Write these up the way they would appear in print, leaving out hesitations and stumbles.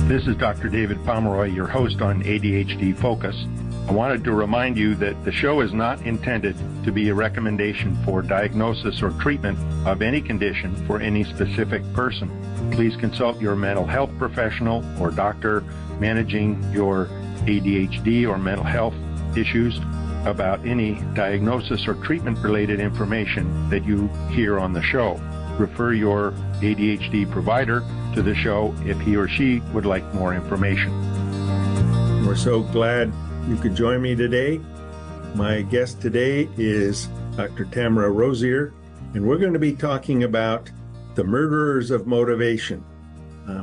This is Dr. David Pomeroy, your host on ADHD Focus. I wanted to remind you that the show is not intended to be a recommendation for diagnosis or treatment of any condition for any specific person. Please consult your mental health professional or doctor managing your ADHD or mental health issues about any diagnosis or treatment-related information that you hear on the show. Refer your ADHD provider to the show if he or she would like more information. We're so glad you could join me today. My guest today is Dr. Tamara Rosier, and we're going to be talking about the murderers of motivation,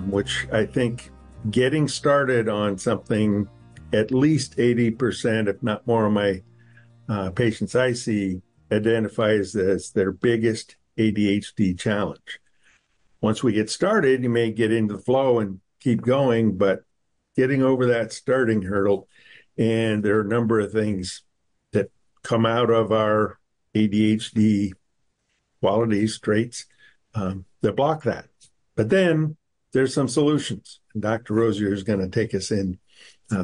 which I think getting started on something, at least 80%, if not more, of my patients I see identifies as their biggest ADHD challenge. Once we get started, you may get into the flow and keep going, but getting over that starting hurdle, and there are a number of things that come out of our ADHD qualities, traits, that block that. But then there's some solutions, and Dr. Rosier is going to take us in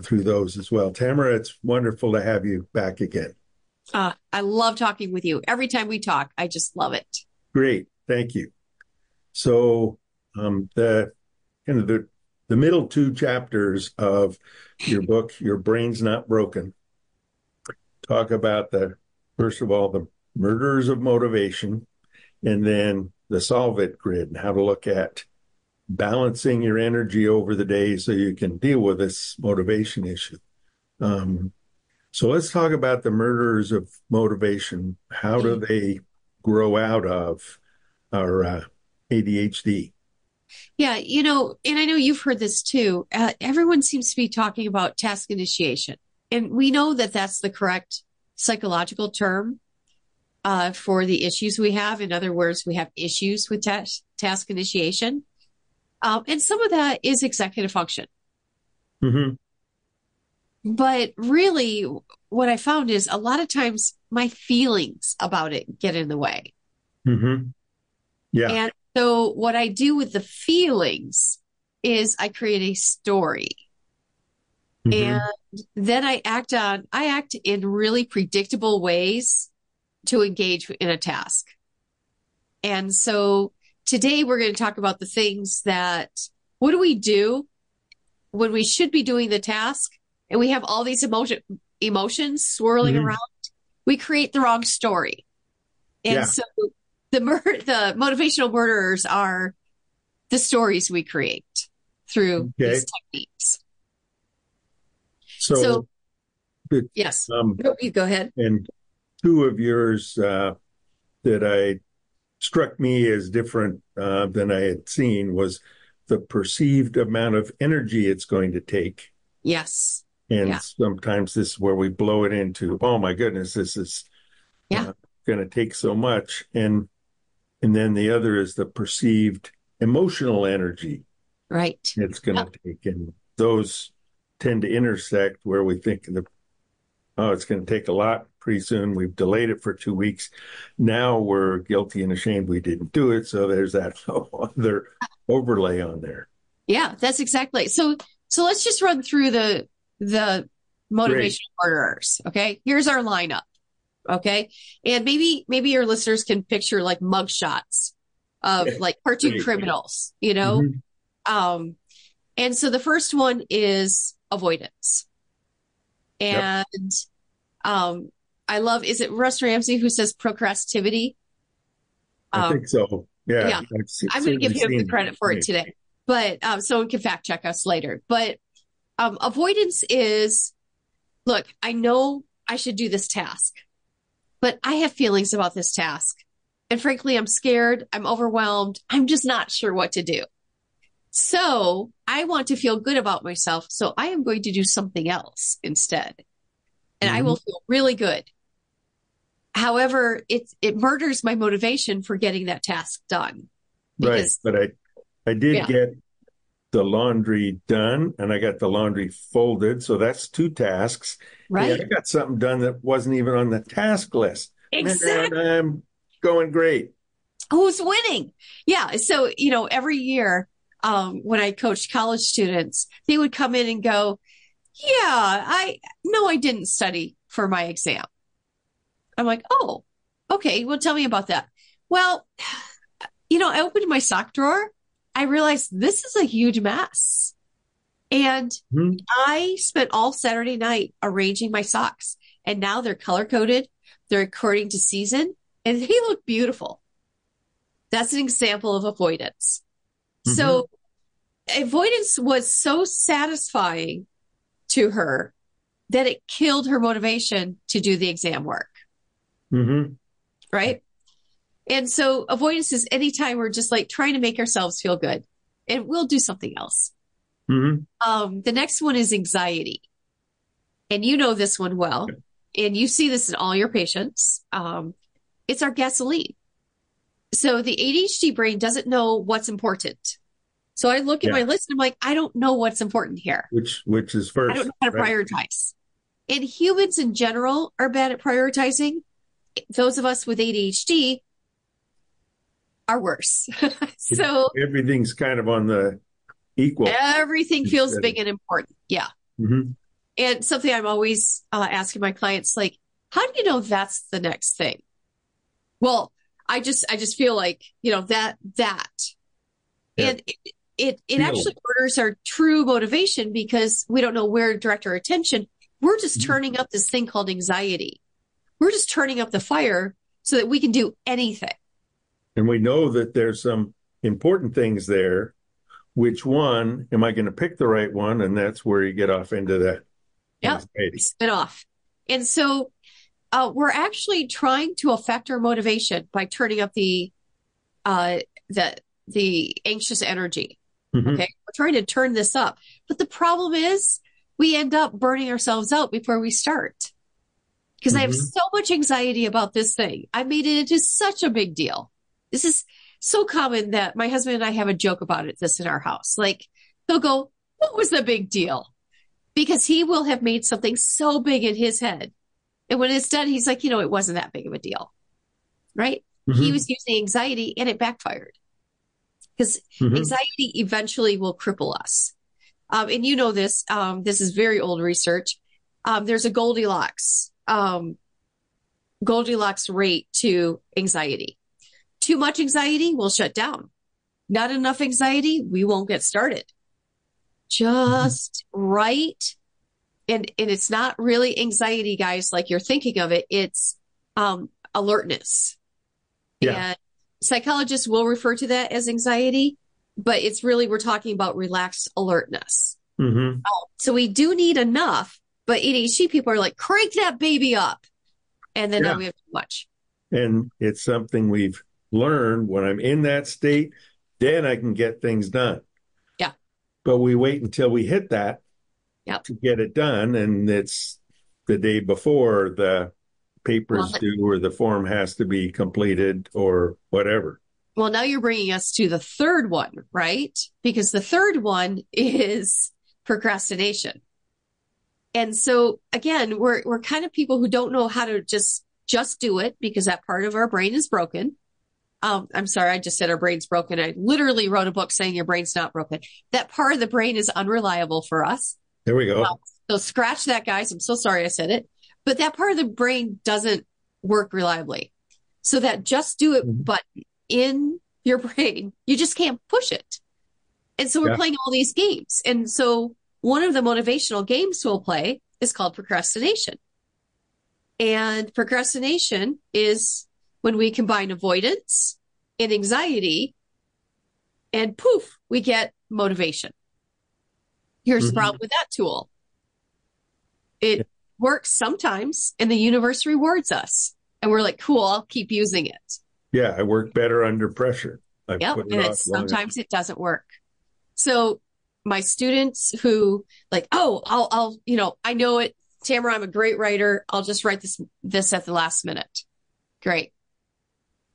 through those as well. Tamara, it's wonderful to have you back again. I love talking with you. Every time we talk, I just love it. Great. Thank you. So the middle two chapters of your book, Your Brain's Not Broken, talk about first of all, the murderers of motivation, and then the Solve It grid, and how to look at balancing your energy over the day so you can deal with this motivation issue. So let's talk about the murderers of motivation. How do they grow out of our ADHD? Yeah, and I know you've heard this too. Everyone seems to be talking about task initiation. And we know that that's the correct psychological term for the issues we have. In other words, we have issues with task initiation. And some of that is executive function. Mm-hmm. But really, what I found is a lot of times my feelings about it get in the way. Mm-hmm. Yeah. And so what I do with the feelings is I create a story. Mm-hmm. And then I act in really predictable ways to engage in a task. And so today we're going to talk about the things what do we do when we should be doing the task and we have all these emotions swirling mm-hmm. around? We create the wrong story. And so the motivational murderers are the stories we create through these techniques. So yes, you go ahead. And two of yours that struck me as different than I had seen was the perceived amount of energy it's going to take. Yes. And sometimes this is where we blow it into, oh my goodness, this is going to take so much. And then the other is the perceived emotional energy. Right. It's going to take. And those tend to intersect where we think it's going to take a lot. Pretty soon we've delayed it for 2 weeks. Now we're guilty and ashamed we didn't do it. So there's that other overlay on there. Yeah, that's exactly. So let's just run through the motivational murderers. Okay. Here's our lineup. Okay. And maybe your listeners can picture like mugshots of like cartoon criminals, Mm-hmm. And so the first one is avoidance. And, I love, is it Russ Ramsey who says procrastivity? I think so. Yeah. I'm going to give him the credit for it today, but someone can fact check us later. But avoidance is, look, I know I should do this task, but I have feelings about this task. And frankly, I'm scared. I'm overwhelmed. I'm just not sure what to do. So I want to feel good about myself. So I am going to do something else instead. And I will feel really good. However, it murders my motivation for getting that task done. Because, right. But I did get the laundry done and I got the laundry folded. So that's 2 tasks. Right. And I got something done that wasn't even on the task list. Exactly. And I'm going great. Who's winning? Yeah. So, every year when I coached college students, they would come in and go, yeah, I didn't study for my exam. I'm like, oh, okay. Well, tell me about that. Well, I opened my sock drawer. I realized this is a huge mess. And I spent all Saturday night arranging my socks. And now they're color coded. They're according to season and they look beautiful. That's an example of avoidance. So avoidance was so satisfying to her that it killed her motivation to do the exam work. Right. And so avoidance is anytime we're just like trying to make ourselves feel good and we'll do something else. The next one is anxiety. And you know this one well, and you see this in all your patients. It's our gasoline. So the ADHD brain doesn't know what's important. So I look at my list and I'm like, I don't know what's important here. Which is first. I don't know how to prioritize. And humans in general are bad at prioritizing. Those of us with ADHD are worse. So everything's kind of on the equal. Everything feels big and important. Yeah. And something I'm always asking my clients, like, how do you know that's the next thing? Well, I just feel like, that. And it actually orders our true motivation because we don't know where to direct our attention. We're just turning up this thing called anxiety. We're just turning up the fire so that we can do anything. And we know that there's some important things there. Which one am I going to pick the right one? And that's where you get off into that. Spin off. And so we're actually trying to affect our motivation by turning up the anxious energy. Okay. We're trying to turn this up. But the problem is we end up burning ourselves out before we start. Because I have so much anxiety about this thing. I made it into such a big deal. This is so common that my husband and I have a joke about this in our house. Like he'll go, what was the big deal? Because he will have made something so big in his head. And when it's done, he's like, it wasn't that big of a deal. Right. He was using anxiety and it backfired. Because anxiety eventually will cripple us. And you know this, this is very old research. There's a Goldilocks rate to anxiety. Too much anxiety will shut down. Not enough anxiety, we won't get started. Just right. And it's not really anxiety, guys, like you're thinking of it. It's alertness. And psychologists will refer to that as anxiety, but it's really, we're talking about relaxed alertness. So we do need enough, but ADHD people are like, crank that baby up. And then now we have too much. And it's something we've learned when I'm in that state, then I can get things done. Yeah. But we wait until we hit that to get it done. And it's the day before the papers due or the form has to be completed or whatever. Well, now you're bringing us to the third one, right? Because the third one is procrastination. And so again, we're kind of people who don't know how to just do it because that part of our brain is broken. I'm sorry, I just said our brain's broken. I literally wrote a book saying your brain's not broken. That part of the brain is unreliable for us. There we go. So scratch that, guys. I'm so sorry I said it. But that part of the brain doesn't work reliably. So that just do it button in your brain, you just can't push it. And so we're playing all these games. And so one of the motivational games we'll play is called procrastination. And procrastination is when we combine avoidance and anxiety, and poof, we get motivation. Here's the problem with that tool. It works sometimes, and the universe rewards us. And we're like, cool, I'll keep using it. Yeah, I work better under pressure. And sometimes it doesn't work. So my students who like, I'll I know it, Tamara, I'm a great writer. I'll just write this at the last minute. Great.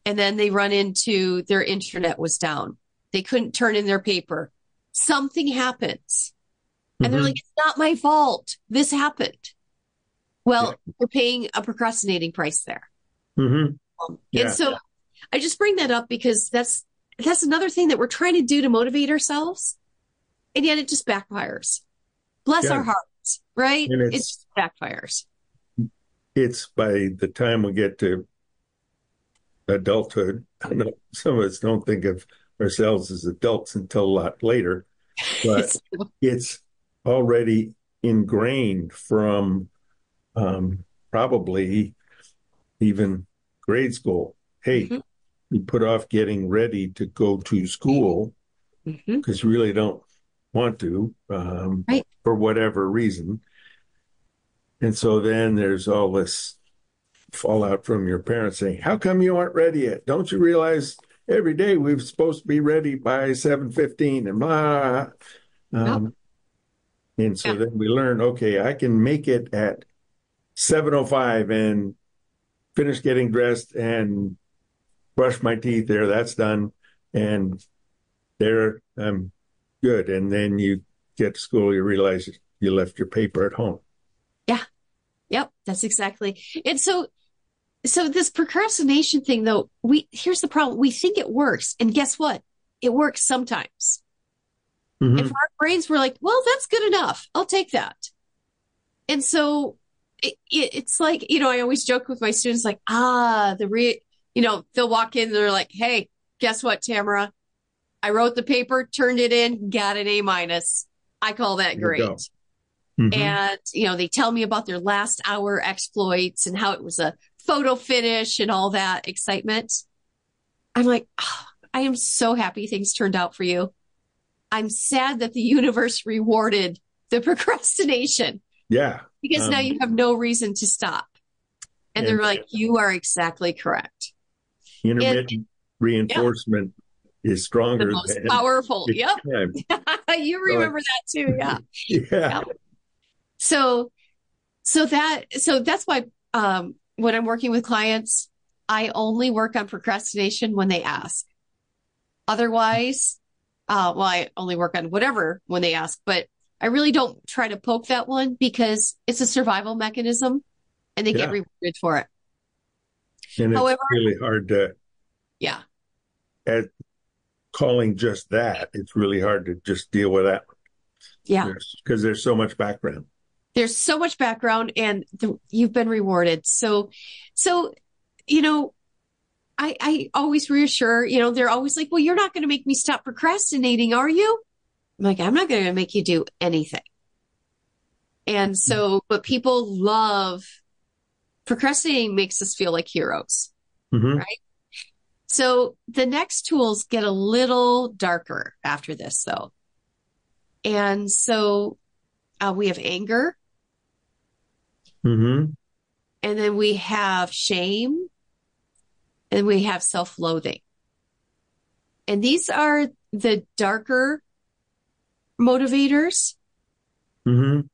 And then they run into their internet was down. They couldn't turn in their paper. Something happens. And they're like, it's not my fault. This happened. Well, you're paying a procrastinating price there. And so I just bring that up because that's that's another thing that we're trying to do to motivate ourselves. And yet it just backfires. Bless our hearts, right? And it just backfires. It's by the time we get to adulthood, I know some of us don't think of ourselves as adults until a lot later, but it's already ingrained from probably even grade school. Hey, you put off getting ready to go to school because you really don't want to, for whatever reason. And so then there's all this fallout from your parents saying, how come you aren't ready yet? Don't you realize every day we're supposed to be ready by 7:15 and blah. And so then we learn, okay, I can make it at 7:05 and finish getting dressed and brush my teeth there. That's done. And there I'm good. And then you get to school, you realize you left your paper at home. Yeah. Yep. That's exactly. And so this procrastination thing, though, here's the problem. We think it works. And guess what? It works sometimes. And for our brains, we're like, well, that's good enough. I'll take that. And so it's like, I always joke with my students, like, they'll walk in and they're like, hey, guess what, Tamara? I wrote the paper, turned it in, got an A-. I call that great. And, they tell me about their last hour exploits and how it was a photo finish and all that excitement. I'm like, I am so happy things turned out for you. I'm sad that the universe rewarded the procrastination. Yeah. Because now you have no reason to stop. And they're like, you are exactly correct. Intermittent reinforcement is stronger. The most powerful. Yep. You remember that too. Yeah. Yeah. So that's why when I'm working with clients, I only work on procrastination when they ask. Otherwise, I only work on whatever when they ask, but I really don't try to poke that one because it's a survival mechanism and they get rewarded for it. And it's really hard to, at calling just that, it's really hard to just deal with that. Yeah. Because there's so much background. There's so much background and you've been rewarded. So, I always reassure, they're always like, well, you're not going to make me stop procrastinating, are you? I'm like, I'm not going to make you do anything. And so, but people love procrastinating, makes us feel like heroes, right? So the next tools get a little darker after this though. And so we have anger. And then we have shame. And we have self-loathing. And these are the darker motivators. And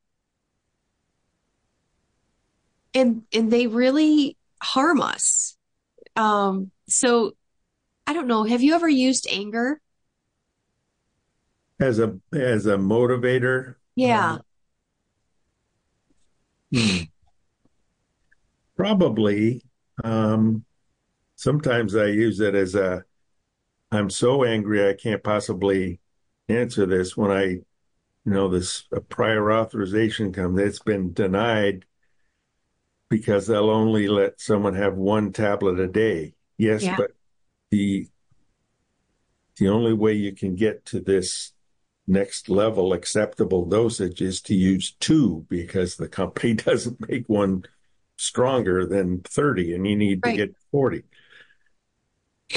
they really harm us. So I don't know. Have you ever used anger? As a motivator? Yeah. Probably. Sometimes I use it as I'm so angry I can't possibly answer this when a prior authorization comes. It's been denied because they'll only let someone have one tablet a day. Yes, but the only way you can get to this next level acceptable dosage is to use 2 because the company doesn't make one stronger than 30 and you need to get 40.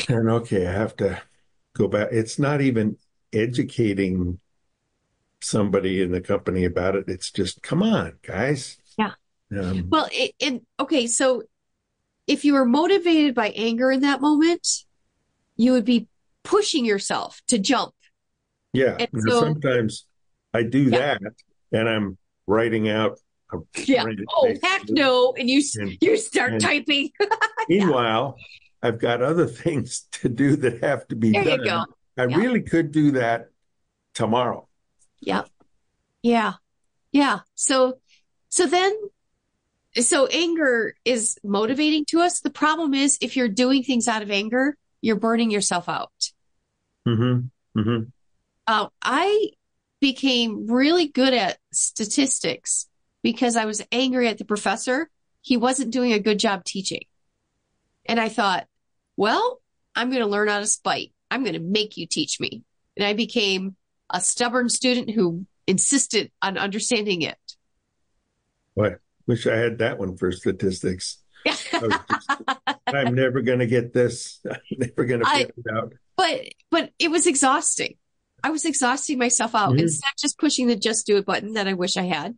And okay, I have to go back. It's not even educating somebody in the company about it. It's just, come on, guys. Yeah. Well, okay. So if you were motivated by anger in that moment, you would be pushing yourself to jump. Yeah. And so, sometimes I do that and I'm writing out. Oh, heck no. And you start typing. Meanwhile, I've got other things to do that have to be done. There you go. I really could do that tomorrow. Yeah. So anger is motivating to us. The problem is if you're doing things out of anger, you're burning yourself out. Mm-hmm. Mm-hmm. I became really good at statistics because I was angry at the professor. He wasn't doing a good job teaching. And I thought, well, I'm going to learn out of spite. I'm going to make you teach me. And I became a stubborn student who insisted on understanding it. Boy, wish I had that one for statistics. I'm never going to get this. I'm never going to figure it out. But it was exhausting. I was exhausting myself out. Instead of just pushing the just do it button that I wish I had,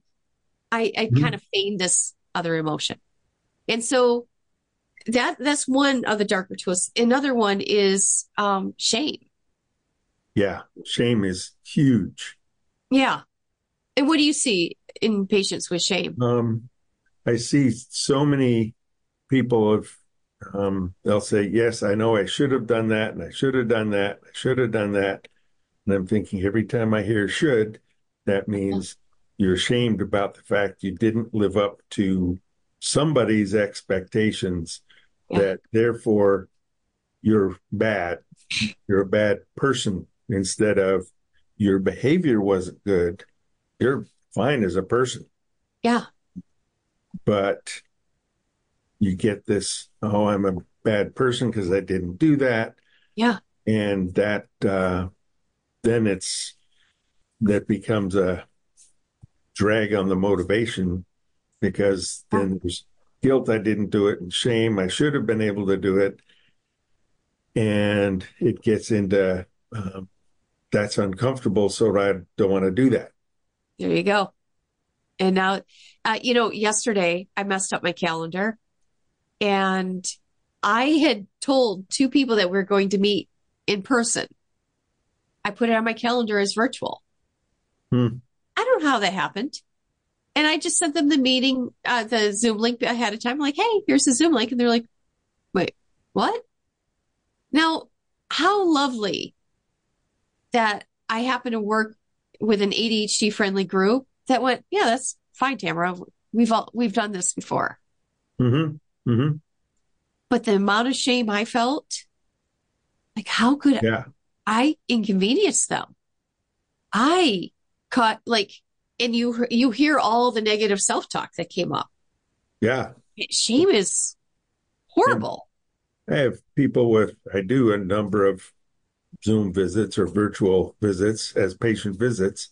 I kind of feigned this other emotion. And so that's one of the darker twists. Another one is shame. Yeah, shame is huge. Yeah. And what do you see in patients with shame? I see so many people they'll say, yes, I know I should have done that, and I should have done that, I should have done that. And I'm thinking every time I hear should, that means you're ashamed about the fact you didn't live up to somebody's expectations, that therefore you're bad. You're a bad person, instead of your behavior wasn't good. You're fine as a person. Yeah. But you get this, oh, I'm a bad person because I didn't do that. Yeah. And that then that becomes a drag on the motivation, because then there's guilt, I didn't do it, and shame, I should have been able to do it. And it gets into that's uncomfortable, so I don't want to do that. There you go. And now, yesterday I messed up my calendar, and I had told two people that we were going to meet in person. I put it on my calendar as virtual. I don't know how that happened. And I just sent them the meeting, the Zoom link ahead of time. I'm like, hey, here's the Zoom link. And they're like, wait, what? Now, how lovely that I happen to work with an ADHD friendly group that went, yeah, that's fine, Tamara. We've done this before. Mm-hmm. Mm-hmm. But the amount of shame I felt, like, how could I inconvenience them? I caught and you hear all the negative self-talk that came up. Yeah. Shame is horrible. And I do a number of Zoom visits or virtual visits as patient visits.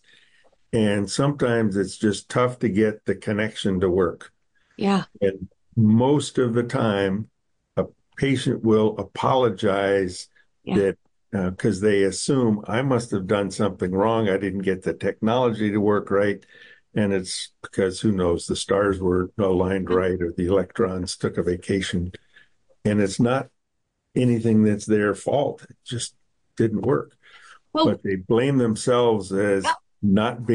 And sometimes it's just tough to get the connection to work. Yeah. And most of the time, a patient will apologize that because they assume I must have done something wrong. I didn't get the technology to work right. And it's because, who knows, the stars were aligned right, or the electrons took a vacation. And it's not anything that's their fault. It just didn't work. But they blame themselves as not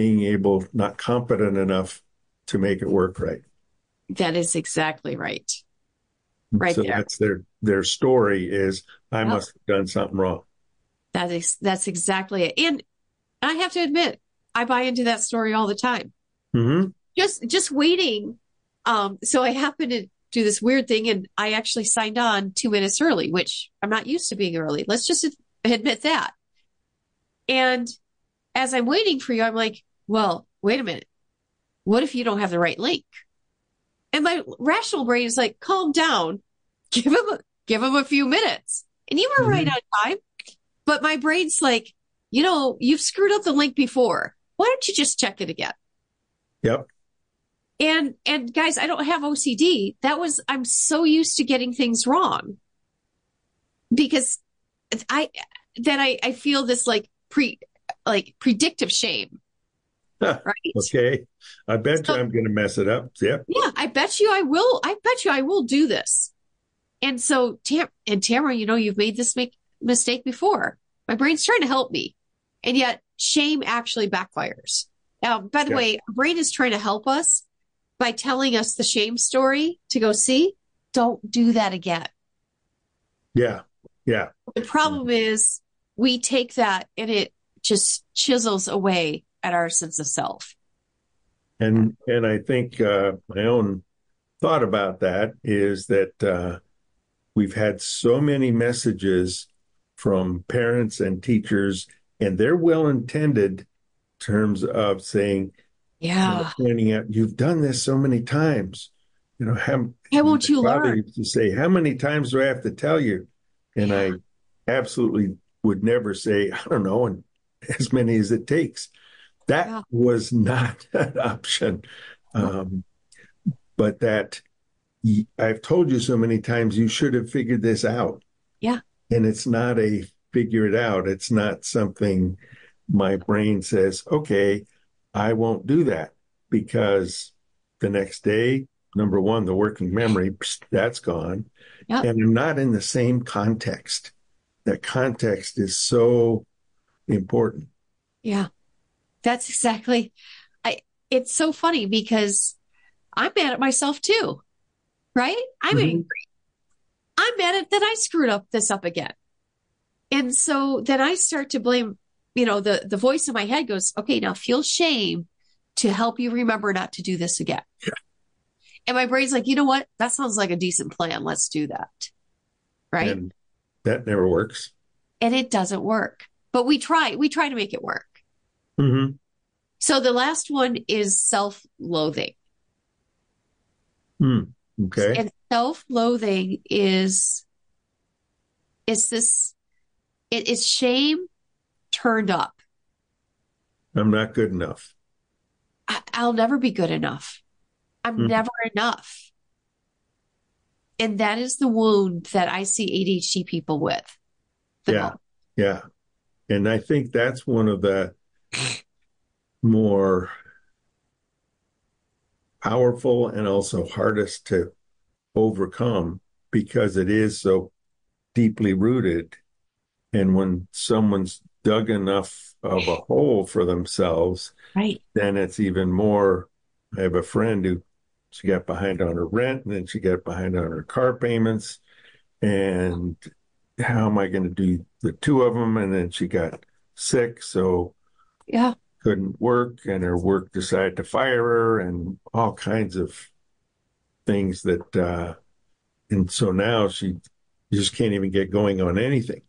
competent enough to make it work right. That is exactly right. Right so there. That's their story is, I must have done something wrong. That's exactly it. And I have to admit, I buy into that story all the time. Mm-hmm. Just waiting. So I happened to do this weird thing, and I actually signed on 2 minutes early, which I'm not used to being early. Let's just admit that. And as I'm waiting for you, I'm like, well, wait a minute. What if you don't have the right link? And my rational brain is like, calm down, give him a few minutes. And you were right on time. But my brain's like, you've screwed up the link before. Why don't you just check it again? Yep. And guys, I don't have OCD. I'm so used to getting things wrong, because I feel this predictive shame. Right. Okay. I bet you I'm going to mess it up. Yep. Yeah. I bet you I will. I bet you I will do this. And so, Tamara, you've made this mistake before. My brain's trying to help me. And yet shame actually backfires. Now, by the way, our brain is trying to help us by telling us the shame story to go, see, don't do that again. Yeah. Yeah. The problem is we take that and it just chisels away at our sense of self. And I think my own thought about that is that we've had so many messages from parents and teachers, and they're well-intended in terms of saying, pointing out, you've done this so many times. Why won't you learn? Used to say, how many times do I have to tell you? And I absolutely would never say, I don't know, and as many as it takes. That was not an option. But that I've told you so many times, you should have figured this out. Yeah. And it's not a figure it out. It's not something my brain says, okay, I won't do that, because the next day, number one, the working memory, that's gone. Yep. And I'm not in the same context. That context is so important. Yeah, that's exactly. It's so funny because I'm mad at myself too, right? I'm angry. I'm mad at that I screwed this up again. And so then I start to blame, the voice in my head goes, okay, now feel shame to help you remember not to do this again. Yeah. And my brain's like, you know what? That sounds like a decent plan. Let's do that. Right. And that never works. And it doesn't work. But we try to make it work. Mm-hmm. So the last one is self-loathing. Okay. And self-loathing is shame turned up. I'm not good enough. I'll never be good enough. I'm never enough. And that is the wound that I see ADHD people with. Yeah. And I think that's one of the more powerful and also hardest to overcome, because it is so deeply rooted. And when someone's dug enough of a hole for themselves, right, then it's even more. I have a friend who she got behind on her rent, and then she got behind on her car payments. And how am I going to do the two of them? And then she got sick, so couldn't work, and her work decided to fire her, and all kinds of things that, and so now she just can't even get going on anything.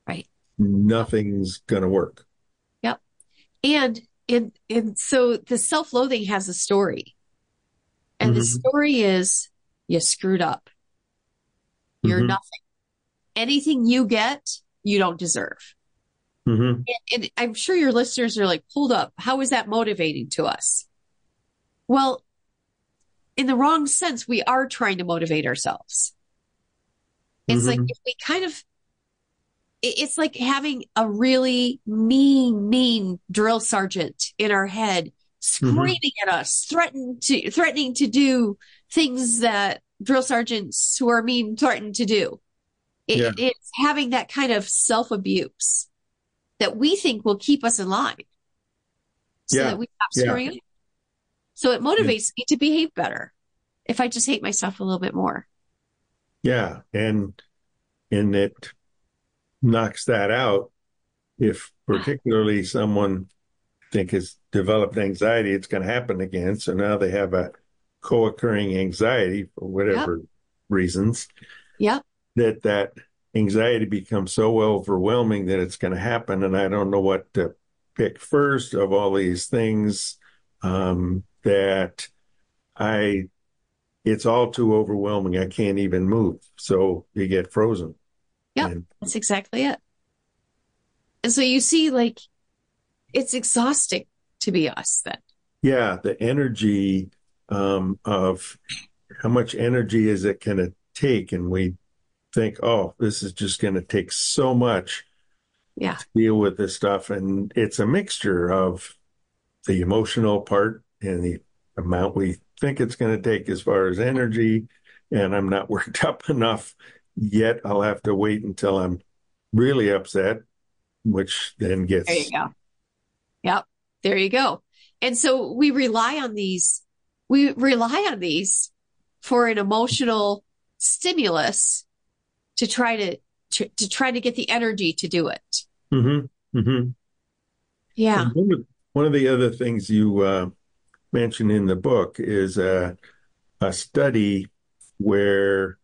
Right. Nothing's going to work. Yep. And so the self-loathing has a story. And the story is, you screwed up. You're nothing. Anything you get, you don't deserve. And I'm sure your listeners are like, hold up, how is that motivating to us? Well, in the wrong sense, we are trying to motivate ourselves. It's like if we it's like having a really mean drill sergeant in our head screaming at us, threatening to do things that drill sergeants who are mean threaten to do. It's having that kind of self-abuse that we think will keep us in line so that we stop screwing up. So it motivates me to behave better if I just hate myself a little bit more. Yeah. And it knocks that out. If particularly someone has developed anxiety, it's going to happen again. So now they have a co-occurring anxiety for whatever reasons. Yep. That anxiety becomes so overwhelming that it's going to happen. And I don't know what to pick first of all these things, that it's all too overwhelming. I can't even move. So you get frozen. Yeah, that's exactly it. And so you see, like, it's exhausting to be us then. Yeah, the energy of how much energy is it going to take? And we think, oh, this is just going to take so much to deal with this stuff. And it's a mixture of the emotional part and the amount we think it's going to take as far as energy. And I'm not worked up enough yet. I'll have to wait until I'm really upset, which then gets... There you go. Yep. There you go. And so we rely on these for an emotional stimulus to try to get the energy to do it. Yeah. One of the other things you mentioned in the book is a study where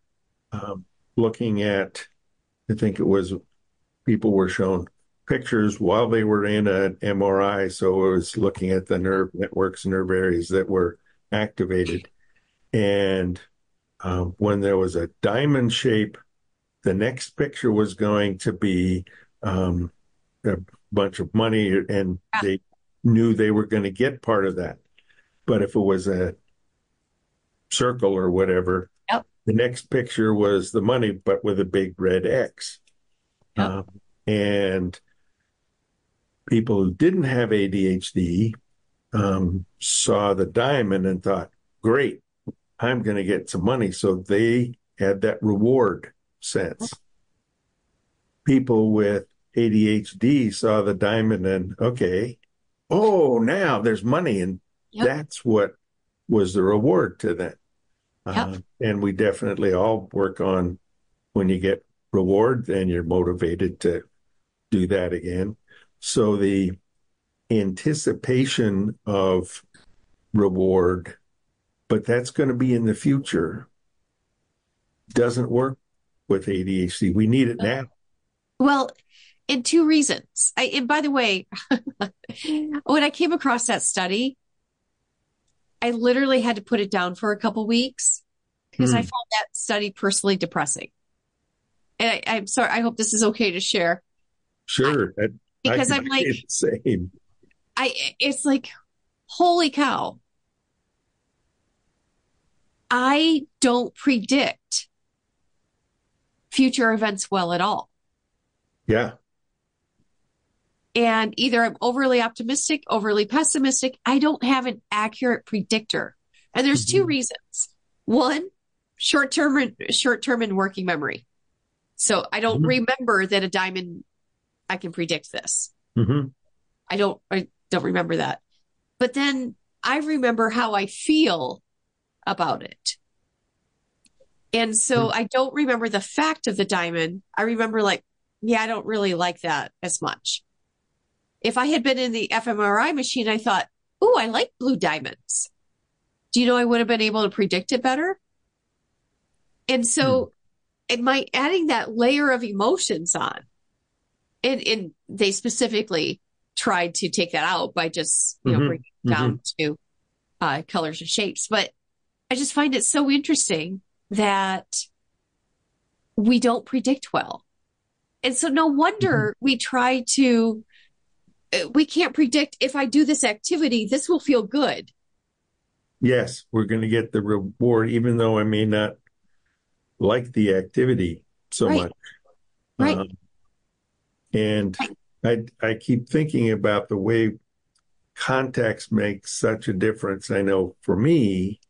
looking at, I think it was people were shown pictures while they were in an MRI. So it was looking at the nerve networks, nerve areas that were activated. And when there was a diamond shape, the next picture was going to be a bunch of money, and they knew they were going to get part of that. But if it was a circle or whatever, the next picture was the money, but with a big red X. And people who didn't have ADHD saw the diamond and thought, great, I'm going to get some money. So they had that reward sense. People with ADHD saw the diamond and, okay, oh, now there's money. And that's what was the reward to them. And we definitely all work on when you get reward, then you're motivated to do that again. So the anticipation of reward, but that's going to be in the future, doesn't work with ADHD. We need it now. Well, in two reasons. And by the way, when I came across that study, I literally had to put it down for a couple weeks because I found that study personally depressing. And I'm sorry, I hope this is okay to share. Sure. Because I'm like, same. It's like, holy cow. I don't predict future events well at all. Yeah. And either I'm overly optimistic, overly pessimistic. I don't have an accurate predictor. And there's two reasons. One, short-term and working memory. So I don't remember that a diamond, I can predict this. I don't remember that. But then I remember how I feel about it. And so I don't remember the fact of the diamond. I remember like, yeah, I don't really like that as much. If I had been in the fMRI machine, I thought, oh, I like blue diamonds. Do you know I would have been able to predict it better? And so by adding that layer of emotions on, and they specifically tried to take that out by just, bringing it down to colors and shapes. But I just find it so interesting that we don't predict well. And so no wonder we can't predict if I do this activity, this will feel good. Yes, we're going to get the reward, even though I may not like the activity so much. Right. And I keep thinking about the way context makes such a difference. I know for me,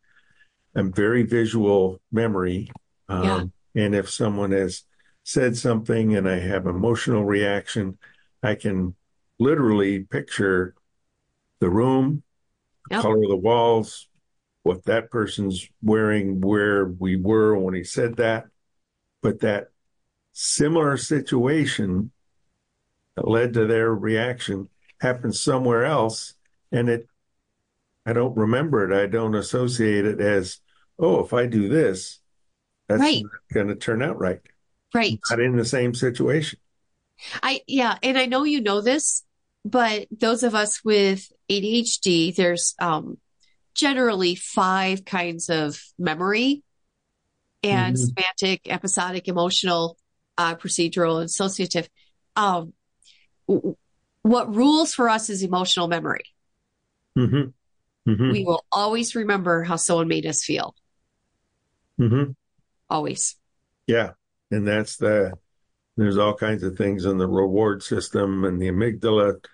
I'm very visual memory. And if someone has said something and I have emotional reaction, I can literally picture the room, the color of the walls, what that person's wearing, where we were when he said that. But that similar situation that led to their reaction happens somewhere else, and I don't remember it. I don't associate it as, oh, if I do this, that's not going to turn out right. Right. Not in the same situation. And I know you know this, but those of us with ADHD, there's generally 5 kinds of memory, and semantic, episodic, emotional, procedural, and associative. What rules for us is emotional memory. We will always remember how someone made us feel. Always. Yeah. And there's all kinds of things in the reward system and the amygdala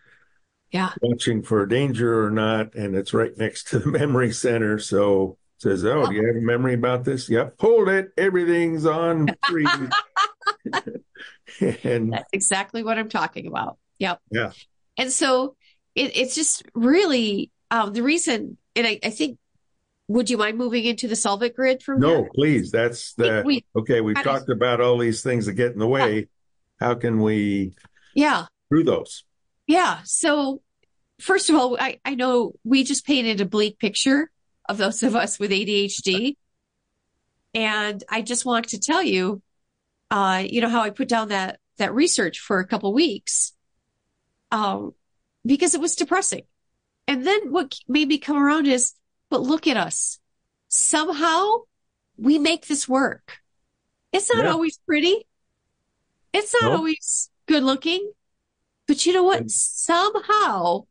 watching for danger or not. And it's right next to the memory center. So it says, oh, do you have a memory about this? Yep. Hold it. Everything's on free. And that's exactly what I'm talking about. Yep. Yeah. And so it's just really the reason, and I think, would you mind moving into the Solvit grid from here? No, please. That's we've talked about all these things that get in the way. How can we through those? Yeah. So first of all, I know we just painted a bleak picture of those of us with ADHD. And I just want to tell you, how I put down that that research for a couple weeks, because it was depressing. And then what made me come around is, but look at us. Somehow we make this work. It's not always pretty. It's not always good looking, but you know what? Somehow.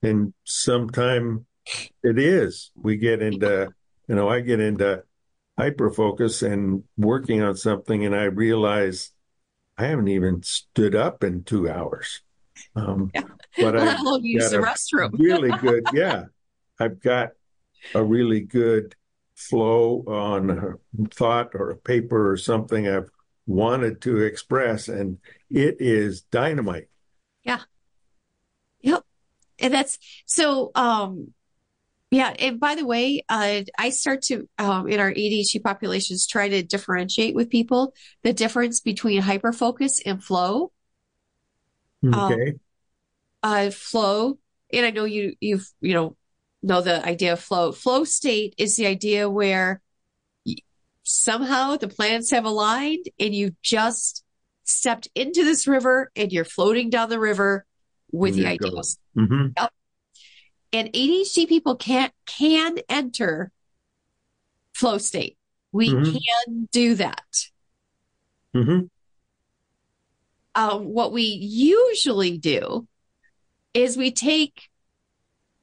And sometime it is. We get into, I get into hyperfocus and working on something, and I realize I haven't even stood up in 2 hours. But I use the restroom. Really good. Yeah. I've got a really good flow on a thought or a paper or something I've wanted to express, and it is dynamite. Yeah. Yep. And that's so, yeah. And by the way, I start to, in our ADHD populations, try to differentiate with people the difference between hyperfocus and flow. Okay. Flow. And I know you've know the idea of flow. Flow state is the idea where somehow the planets have aligned and you just stepped into this river and you're floating down the river with the ideas. Mm-hmm. Yep. And ADHD people can enter flow state. We can do that. Mm-hmm. What we usually do is we take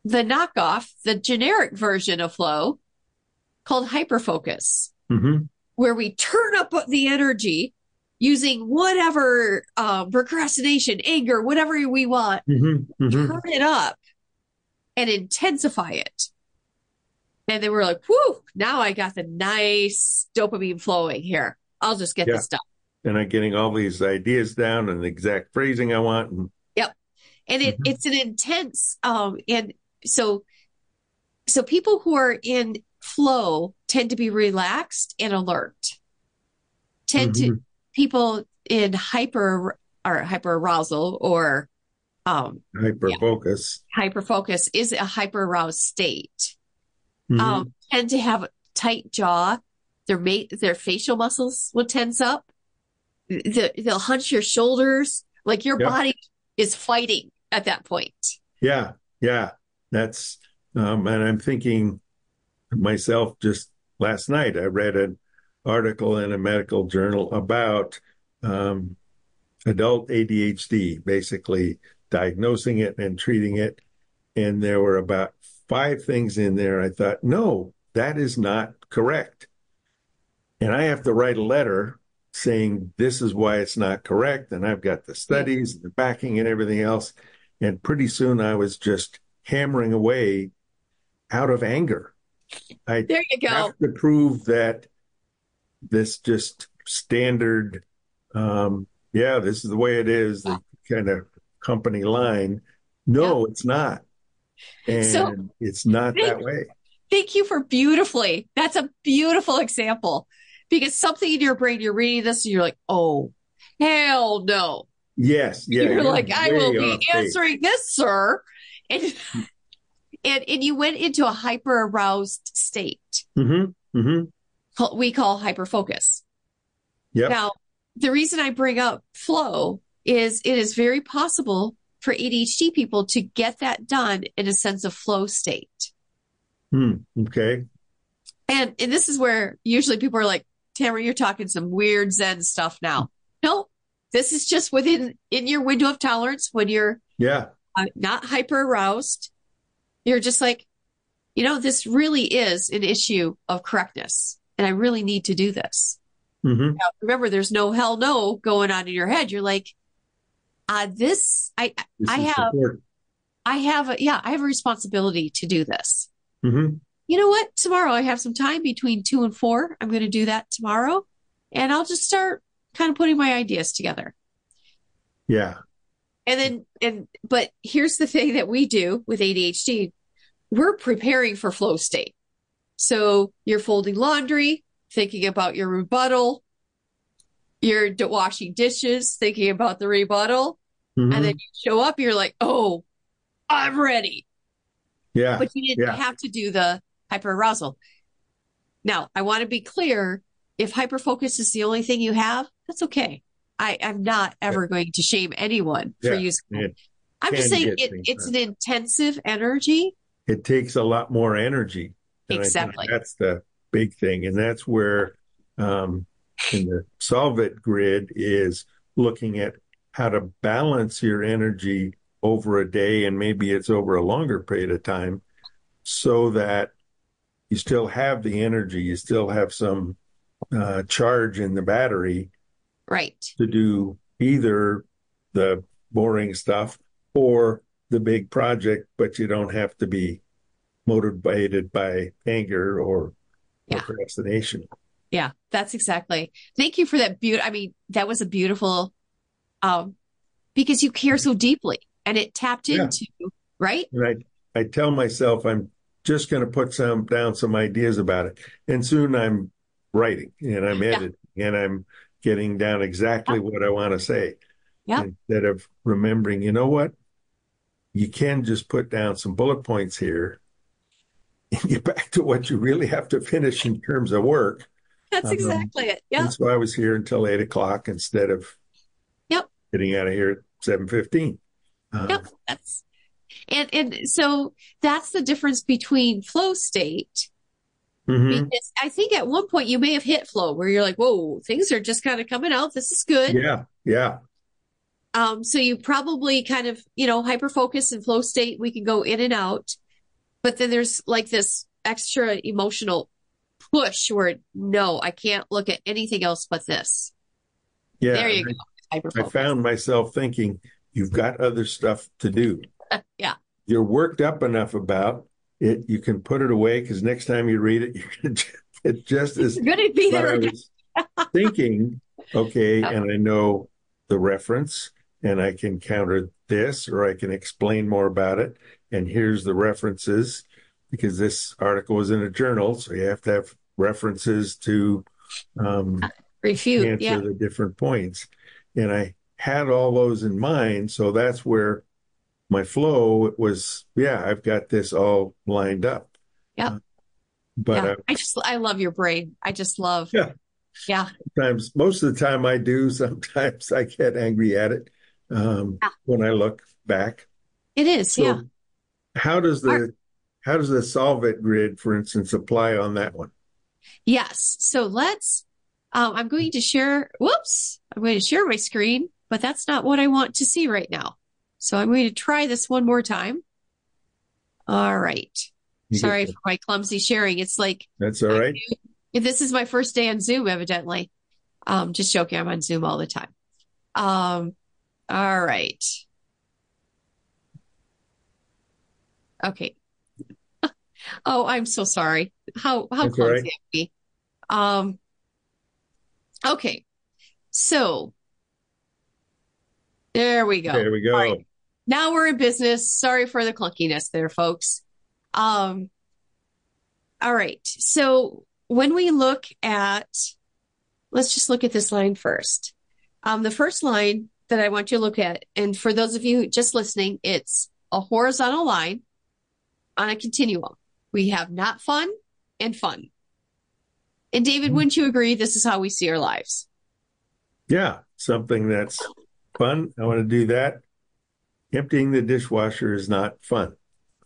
the knockoff, the generic version of flow called hyperfocus, where we turn up the energy using whatever procrastination, anger, whatever we want, turn it up and intensify it. And then we're like, whoo, now I got the nice dopamine flowing here. I'll just get this done. And I'm getting all these ideas down and the exact phrasing I want. And And it's an intense, and so people who are in flow tend to be relaxed and alert. People in hyper arousal or hyperfocus. Hyperfocus is a hyper aroused state. Tend to have tight jaw. Their facial muscles will tense up. They'll hunch your shoulders, like your body is fighting at that point. Yeah. That's, and I'm thinking myself, just last night, I read an article in a medical journal about adult ADHD, basically diagnosing it and treating it. And there were about 5 things in there. I thought, no, that is not correct. And I have to write a letter saying this is why it's not correct. And I've got the studies and the backing and everything else. And pretty soon I was just hammering away out of anger. There you go. Have to prove that this just standard, this is the way it is, the kind of company line. No, it's not. And it's not that way. Thank you for beautifully. That's a beautiful example. Because something in your brain, you're reading this and you're like, oh, hell no. Yes. Yeah. You're like, I will be answering this, sir. And you went into a hyper aroused state. We call hyperfocus. Yeah. Now, the reason I bring up flow is it is very possible for ADHD people to get that done in a sense of flow state. Okay. And this is where usually people are like, Tamara, you're talking some weird Zen stuff now. No, this is just in your window of tolerance when you're not hyper aroused. You're just like, this really is an issue of correctness. And I really need to do this. Now, remember, there's no hell no going on in your head. You're like, I have a responsibility to do this. You know what? Tomorrow I have some time between 2 and 4. I'm going to do that tomorrow. And I'll just start kind of putting my ideas together. Yeah. But here's the thing that we do with ADHD. We're preparing for flow state. So you're folding laundry, thinking about your rebuttal. You're washing dishes, thinking about the rebuttal. And then you show up, you're like, oh, I'm ready. Yeah. But you didn't have to do the hyperarousal. Now, I want to be clear. If hyperfocus is the only thing you have, that's okay. I'm not ever going to shame anyone for using it. I'm just saying it's an intensive energy. It takes a lot more energy. Exactly. That's the big thing. And that's where in the Solvit grid is looking at how to balance your energy over a day, and maybe it's over a longer period of time, so that you still have the energy, you still have some charge in the battery, right, to do either the boring stuff or the big project, but you don't have to be motivated by anger or procrastination. Yeah, that's exactly. Thank you for that. I mean, that was a beautiful, because you care so deeply, and it tapped into, right? And I tell myself I'm just going to put down some ideas about it, and soon I'm writing and I'm editing and I'm getting down exactly what I want to say. Instead of remembering, you know what? You can just put down some bullet points here and get back to what you really have to finish in terms of work. That's exactly it. Yeah. That's why I was here until 8:00 instead of getting out of here at 7:15. And so that's the difference between flow state. Mm-hmm. Because I think at one point you may have hit flow where you're like, whoa, things are just kind of coming out. This is good. Yeah. So you probably kind of, hyper focus and flow state. We can go in and out, but then there's like this extra emotional push where, no, I can't look at anything else but this. Yeah. There you go. I found myself thinking, you've got other stuff to do. Yeah. You're worked up enough about it. You can put it away, because next time you read it, you're going to get just as good to be there. I was thinking, okay, and I know the reference, and I can counter this, or I can explain more about it. And here's the references, because this article was in a journal, so you have to have references to refute answer the different points. And I had all those in mind, so that's where my flow was. I've got this all lined up. But I love your brain. I just love. Yeah. Sometimes, most of the time I do. Sometimes I get angry at it when I look back. It is, so How does the Solvit grid, for instance, apply on that one? Yes. So let's. I'm going to share. I'm going to share my screen, but that's not what I want to see right now. So I'm going to try this one more time. All right. Sorry for my clumsy sharing. It's like, that's all right. This is my first day on Zoom, evidently. Just joking. I'm on Zoom all the time. All right. Okay. Oh, I'm so sorry. How clumsy of me. Okay. So there we go. There we go. Right. Now we're in business. Sorry for the clunkiness there, folks. All right. So when we look at, let's just look at this line first. The first line that I want you to look at, and for those of you just listening, it's a horizontal line on a continuum. We have not fun and fun. And David, wouldn't you agree this is how we see our lives? Yeah, something that's fun. I want to do that. Emptying the dishwasher is not fun.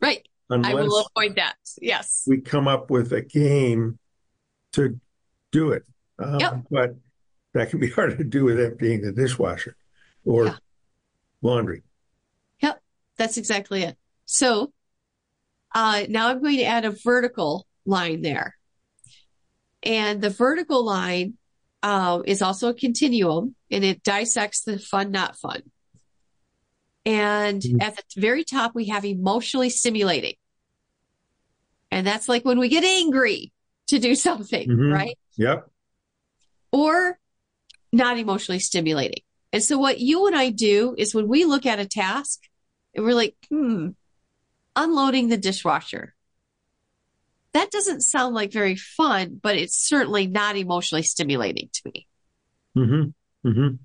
Right. I will avoid that. Yes. We come up with a game to do it. But that can be hard to do with emptying the dishwasher or laundry. Yep. That's exactly it. So now I'm going to add a vertical line there. And the vertical line is also a continuum, and it dissects the fun, not fun. And at the very top, we have emotionally stimulating. And that's like when we get angry to do something, right? Yep. Or not emotionally stimulating. And so what you and I do is when we look at a task and we're like, unloading the dishwasher. That doesn't sound like very fun, but it's certainly not emotionally stimulating to me.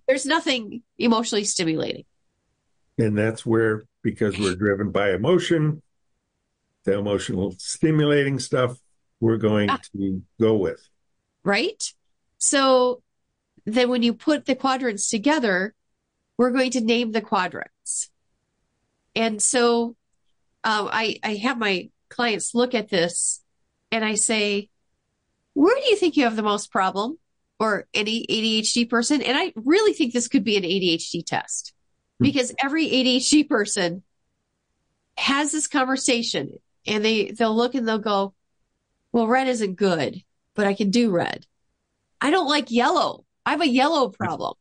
There's nothing emotionally stimulating. And that's where, because we're driven by emotion, the emotional stimulating stuff we're going to go with. Right? So then when you put the quadrants together, we're going to name the quadrants. And so I have my clients look at this and I say, where do you think you have the most problem, or any ADHD person? And I really think this could be an ADHD test, because every ADHD person has this conversation, and they'll look and they'll go, well, red isn't good, but I can do red. I don't like yellow. I have a yellow problem.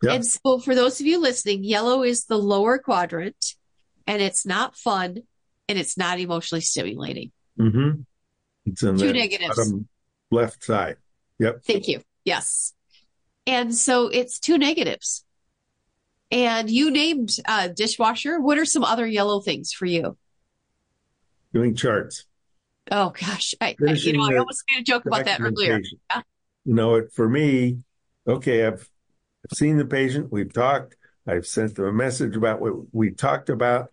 Yep. And so for those of you listening, yellow is the lower quadrant, and it's not fun, and it's not emotionally stimulating. Mm-hmm. It's in two the negatives. Bottom left side. Yep. Thank you. Yes. And so it's 2 negatives. And you named dishwasher. What are some other yellow things for you? Doing charts. Oh gosh, I almost made a joke about that earlier. Yeah? For me, okay, I've seen the patient. We've talked. I've sent them a message about what we talked about.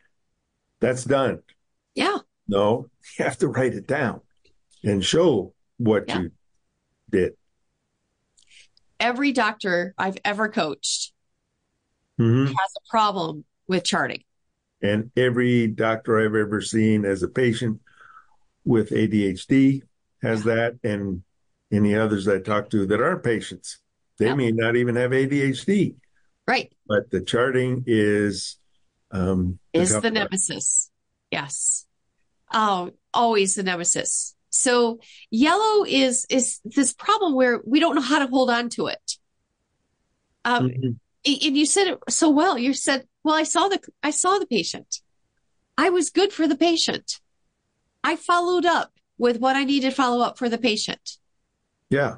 That's done. Yeah. No, you have to write it down and show what you did. Every doctor I've ever coached has a problem with charting. And every doctor I've ever seen as a patient with ADHD has that, and any others I talk to that aren't patients. They may not even have ADHD. Right. But the charting is the nemesis. Yes. Oh, always the nemesis. So yellow is this problem where we don't know how to hold on to it. And you said it so well. You said, well, I saw the patient. I was good for the patient. I followed up with what I needed to follow up for the patient. Yeah.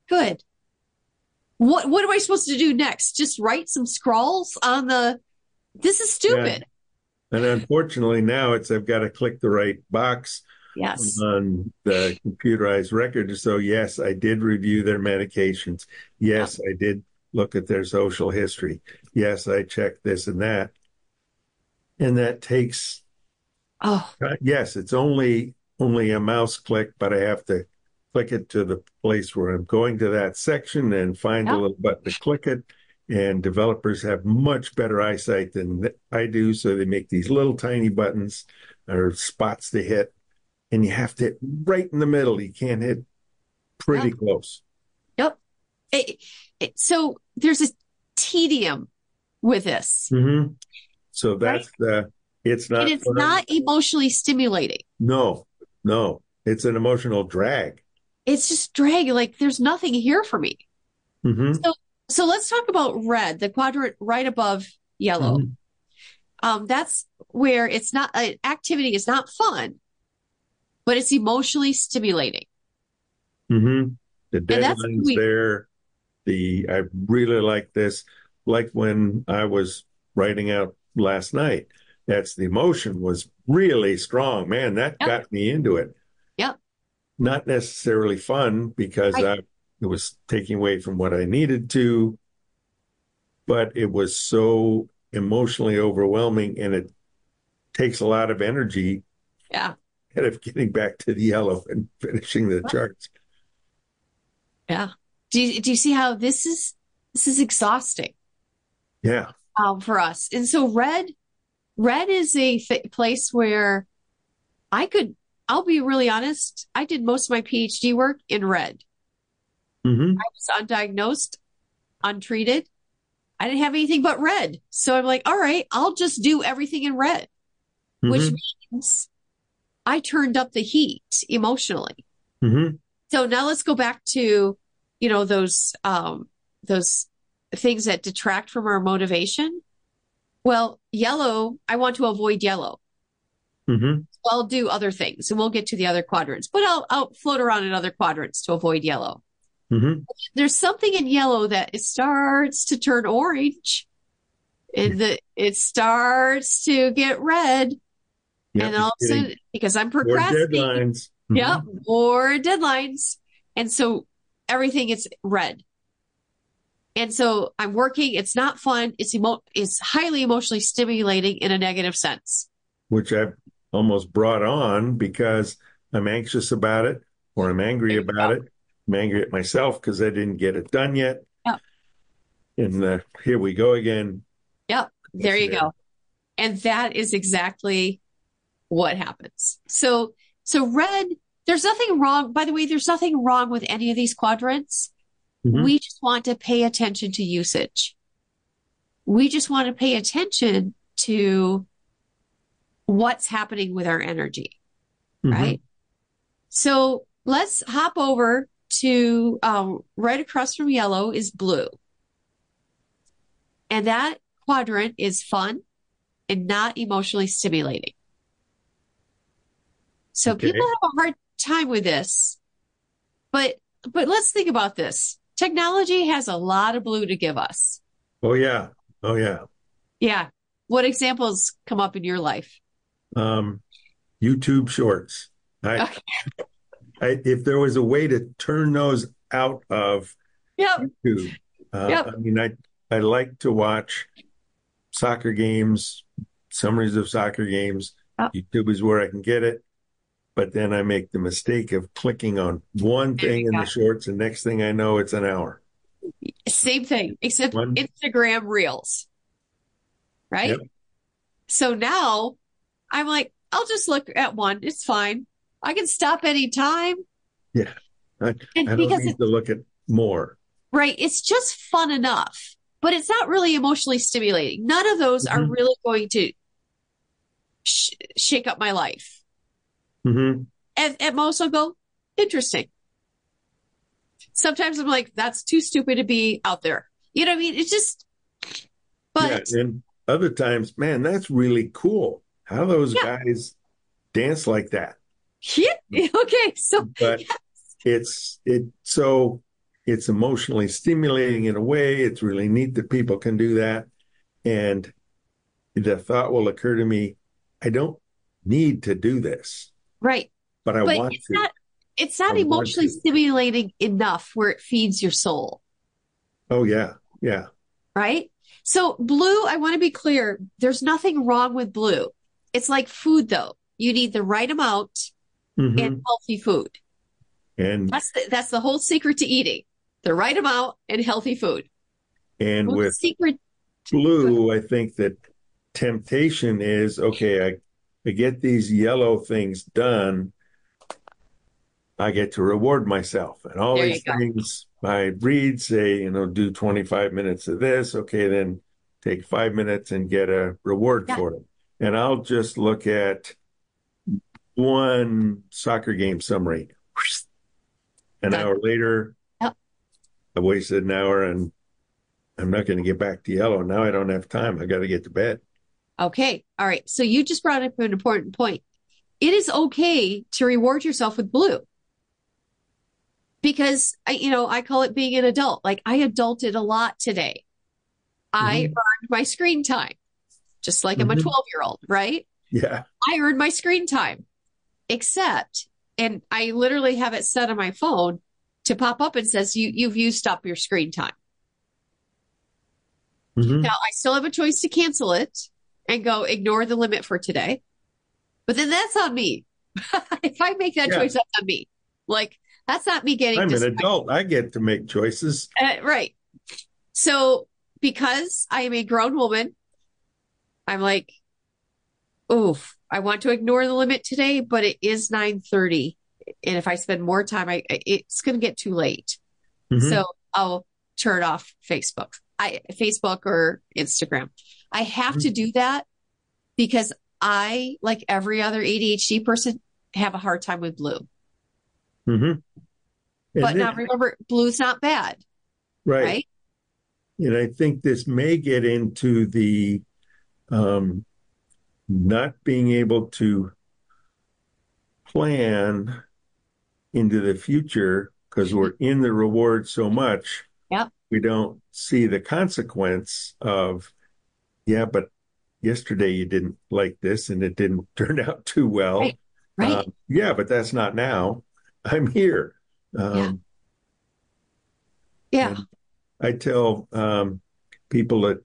Good. What am I supposed to do next? Just write some scrawls on this is stupid. Yeah. And unfortunately now I've got to click the right box on the computerized record. So yes, I did review their medications. Yes, I did look at their social history. Yes, I checked this and that. And that takes, yes, it's only a mouse click, but I have to click it to the place where I'm going to that section and find a little button to click it. And developers have much better eyesight than I do. So they make these little tiny buttons or spots to hit. And you have to hit right in the middle. You can't hit pretty close. Yep. So there's a tedium with this. Mm-hmm. So that's it's not. And it's not emotionally stimulating. No. It's an emotional drag. It's just drag. Like there's nothing here for me. Mm-hmm. So let's talk about red, the quadrant right above yellow. Mm-hmm. That's where it's not, activity is not fun, but it's emotionally stimulating. Mm-hmm. The deadline's there. I really like this. Like when I was writing out last night, the emotion was really strong. Man, that got me into it. Yep. Not necessarily fun because it was taking away from what I needed to, but it was so emotionally overwhelming, and it takes a lot of energy. Yeah. Instead of getting back to the yellow and finishing the charts. Yeah. Do you see how this is exhausting? Yeah. For us. And so red is a place where I'll be really honest. I did most of my PhD work in red. Mm-hmm. I was undiagnosed, untreated. I didn't have anything but red. So I'm like, all right, I'll just do everything in red, which means I turned up the heat emotionally. Mm-hmm. So now let's go back to, those things that detract from our motivation. Well, yellow, I want to avoid yellow. Mm-hmm. So I'll do other things, and we'll get to the other quadrants, but I'll float around in other quadrants to avoid yellow. Mm-hmm. There's something in yellow that it starts to turn orange, and it starts to get red. Yep, and all of a sudden, because I'm procrastinating, more deadlines. Mm-hmm. Yep, more deadlines. And so everything is red. And so I'm working. It's not fun. It's highly emotionally stimulating in a negative sense. Which I've almost brought on because I'm anxious about it, or I'm angry about it. I'm angry at myself because I didn't get it done yet. Yep. And here we go again. Yep. There you go. And that is exactly what happens. So red, there's nothing wrong. By the way, there's nothing wrong with any of these quadrants. Mhm. We just want to pay attention to usage. We just want to pay attention to what's happening with our energy, Mhm. right? So let's hop over to right across from yellow is blue. And that quadrant is fun and not emotionally stimulating. So Okay. people have a hard time with this, but let's think about this. Technology has a lot of blue to give us. Oh, yeah. Oh, yeah. Yeah. What examples come up in your life? YouTube Shorts. Okay. If there was a way to turn those out of Yep. YouTube, Yep. I mean, I like to watch soccer games, summaries of soccer games. Yep. YouTube is where I can get it. But then I make the mistake of clicking on one There thing you in go. the shorts, and next thing I know, it's an hour. Same thing, except One. Instagram Reels, right? Yep. So now I'm like, I'll just look at one. It's fine. I can stop anytime. Yeah. I And don't because need to look at more. right, it's just fun enough, but it's not really emotionally stimulating. None of those are Mhm. really going to shake up my life. Hmm. At most, I'll go, interesting. Sometimes I'm like, that's too stupid to be out there. You know what I mean? It's just, but Yeah. And other times, man, that's really cool. How those yeah, guys dance like that. yeah. Okay. So But it's emotionally stimulating in a way. It's really neat that people can do that. And the thought will occur to me, I don't need to do this, right. but I But want it's to. not, it's not I want emotionally to. stimulating enough where it feeds your soul, Oh, yeah. Yeah. right? So blue, I want to be clear, there's nothing wrong with blue. It's like food though. You need the right amount Hmm. and healthy food. And That's the whole secret to eating. The right amount and healthy food. and Well, the with secret, blue, I think that temptation is, okay, I get these yellow things done. I get to reward myself. And all there you these go. things I read say, do 25 minutes of this. Okay, then take 5 minutes and get a reward Yeah. for it. And I'll just look at one soccer game summary. An Done. hour later, Yep. I wasted an hour and I'm not going to get back to yellow. Now I don't have time. I got to get to bed. Okay. All right. So you just brought up an important point. It is okay to reward yourself with blue because I call it being an adult. Like I adulted a lot today. I Mhm. earned my screen time, just like I'm a Mhm. 12-year-old, right? Yeah. I earned my screen time, except, and I literally have it set on my phone to pop up and says, you've used up your screen time. Mhm. Now I still have a choice to cancel it and go ignore the limit for today. But then that's on me. If I make that Yeah. choice, that's on me. Like that's not me getting I'm an distracted. adult. I get to make choices. Right. So because I am a grown woman, I'm like, oof, I want to ignore the limit today, but it is 9:30. And if I spend more time, it's going to get too late. Mhm. So I'll turn off Facebook or Instagram. I have to do that because I, like every other ADHD person, have a hard time with blue. Mhm. But now remember, blue's not bad, right. right? And I think this may get into the not being able to plan into the future because we're in the reward so much. Yep. We don't see the consequence of, yeah, but yesterday you didn't like this and it didn't turn out too well. Right. Right. Yeah, but that's not now. I'm here. Yeah. And I tell people that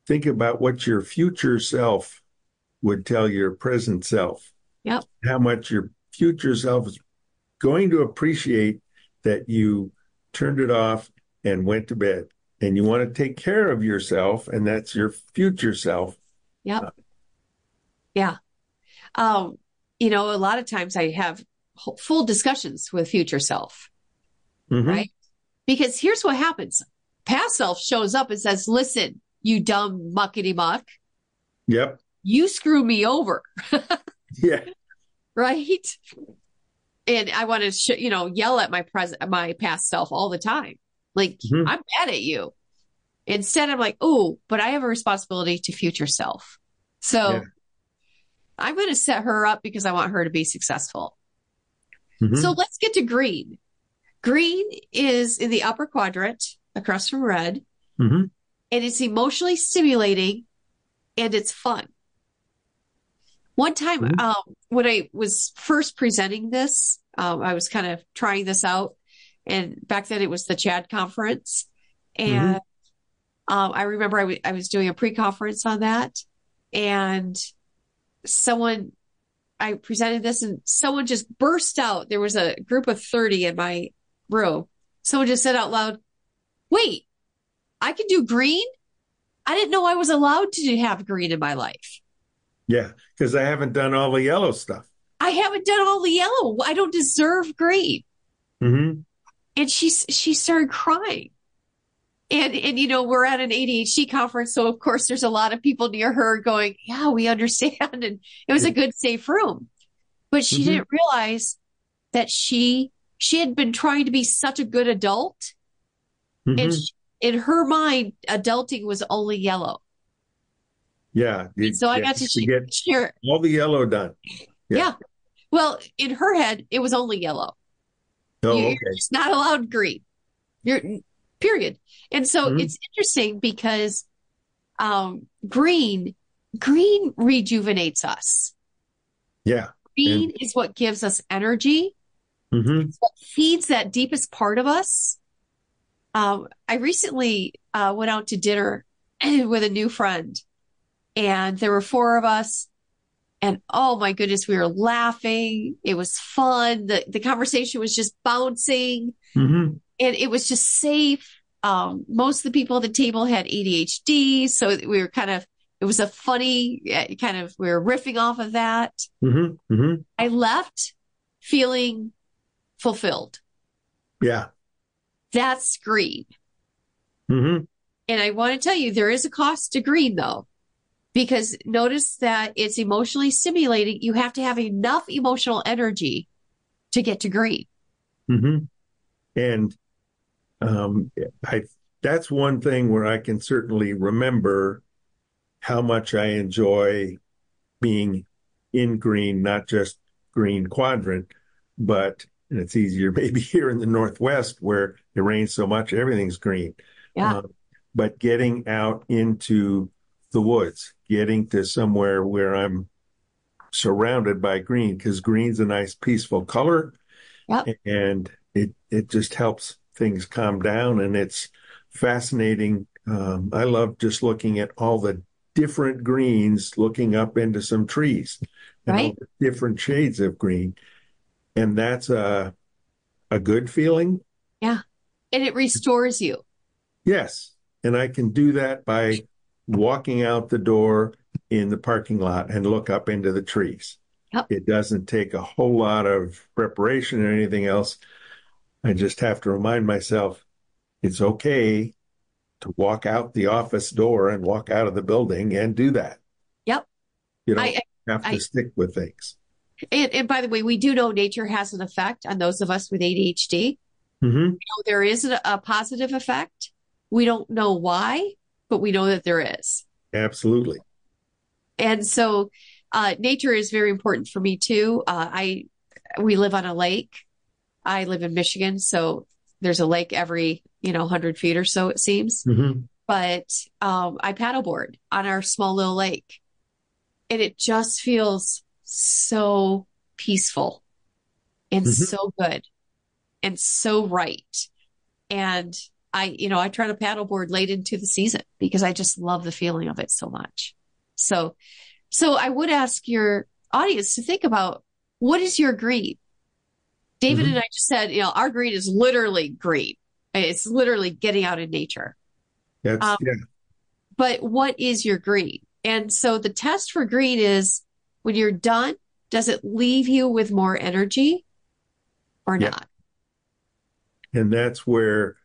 think about what your future self would tell your present self. Yep. How much your future self is going to appreciate that you turned it off and went to bed. and you want to take care of yourself, and that's your future self. Yep. Yeah. A lot of times I have full discussions with future self, right? Because here's what happens. Past self shows up and says, listen, you dumb muckety muck. Yep. You screw me over. Yeah. Right. And I want to, yell at my past self all the time. Like, I'm mad at you. Instead, I'm like, oh, but I have a responsibility to future self. So I'm going to set her up because I want her to be successful. So let's get to green. Green is in the upper quadrant across from red. And it's emotionally stimulating and it's fun. One time when I was first presenting this, I was kind of trying this out. And back then it was the CHAD conference. And I remember I was doing a pre-conference on that. And I presented this and someone just burst out. There was a group of 30 in my room. Someone just said out loud, wait, I can do green? I didn't know I was allowed to have green in my life. Yeah, because I haven't done all the yellow stuff. I haven't done all the yellow. I don't deserve green. And she started crying. And we're at an ADHD conference. So of course there's a lot of people near her going, yeah, we understand. And it was a good, safe room, but she didn't realize that she had been trying to be such a good adult. And in her mind, adulting was only yellow. Yeah. So I got to share all the yellow done. Yeah. Well, in her head, it was only yellow. You're just not allowed green. Period. And so it's interesting because green rejuvenates us. Yeah. Green is what gives us energy. It's what feeds that deepest part of us. I recently went out to dinner with a new friend, and there were 4 of us. And oh my goodness, we were laughing. It was fun. The conversation was just bouncing, and it was just safe. Most of the people at the table had ADHD, so we were it was a funny we were riffing off of that. I left feeling fulfilled. Yeah. That's green. And I want to tell you, there is a cost to green though, because notice that it's emotionally stimulating. You have to have enough emotional energy to get to green. And that's one thing where I can certainly remember how much I enjoy being in green, not just green quadrant, but, and it's easier maybe here in the Northwest where it rains so much, everything's green. Yeah. But getting out into the woods, getting to somewhere where I'm surrounded by green, because green's a nice peaceful color. And it just helps things calm down, and it's fascinating. I love just looking at all the different greens, looking up into some trees, and all the different shades of green. And that's a good feeling. Yeah. And it restores you. Yes. And I can do that by walking out the door in the parking lot and look up into the trees. It doesn't take a whole lot of preparation or anything else. I just have to remind myself it's okay to walk out the office door and walk out of the building and do that. You don't have to stick with things. And by the way, we do know nature has an effect on those of us with ADHD. There is a positive effect. We don't know why, but we know that there is. Absolutely. And so nature is very important for me too. We live on a lake. I live in Michigan, so there's a lake every 100 feet or so, it seems. But I paddleboard on our small little lake, and it just feels so peaceful and so good and so right. And I try to paddleboard late into the season because I just love the feeling of it so much. So I would ask your audience to think about, what is your green? David and I just said, our green is literally green. It's literally getting out in nature. Yeah. But what is your green? And so the test for green is when you're done, does it leave you with more energy or Yeah. not? And that's where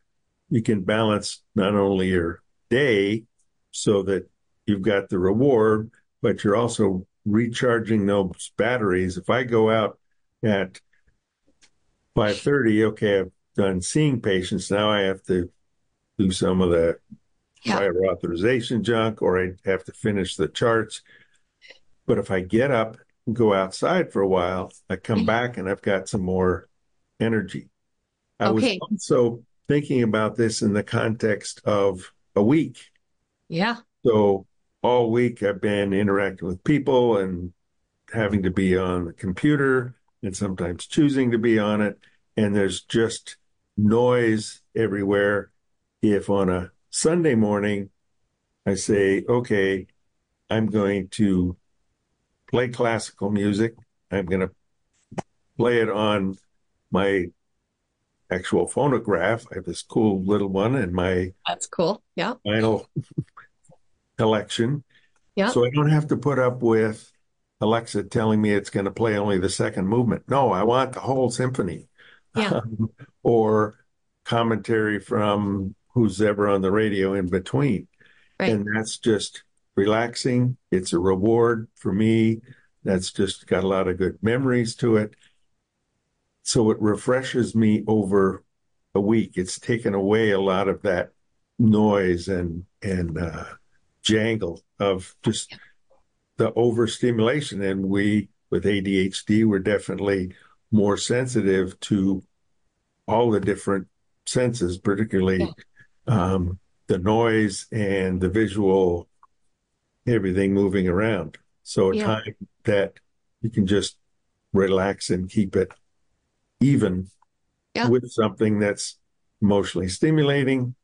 you can balance not only your day so that you've got the reward, but you're also recharging those batteries. If I go out at 5:30, okay, I've done seeing patients. Now I have to do some of the Yeah. prior authorization junk, or I have to finish the charts. But if I get up and go outside for a while, I come back and I've got some more energy. I was Okay. also thinking about this in the context of a week. Yeah. So all week I've been interacting with people and having to be on the computer and sometimes choosing to be on it. And there's just noise everywhere. If on a Sunday morning I say, okay, I'm going to play classical music, I'm going to play it on my actual phonograph. I have this cool little one in my That's cool. Yeah. vinyl collection. Yeah. So I don't have to put up with Alexa telling me it's going to play only the second movement. No, I want the whole symphony. Yeah. Or commentary from who's ever on the radio in between. Right. And that's just relaxing. It's a reward for me. That's just got a lot of good memories to it. So it refreshes me over a week. It's taken away a lot of that noise and jangle of just the overstimulation. And we, with ADHD, we're definitely more sensitive to all the different senses, particularly the noise and the visual, everything moving around. So a time that you can just relax and keep it even with something that's emotionally stimulating.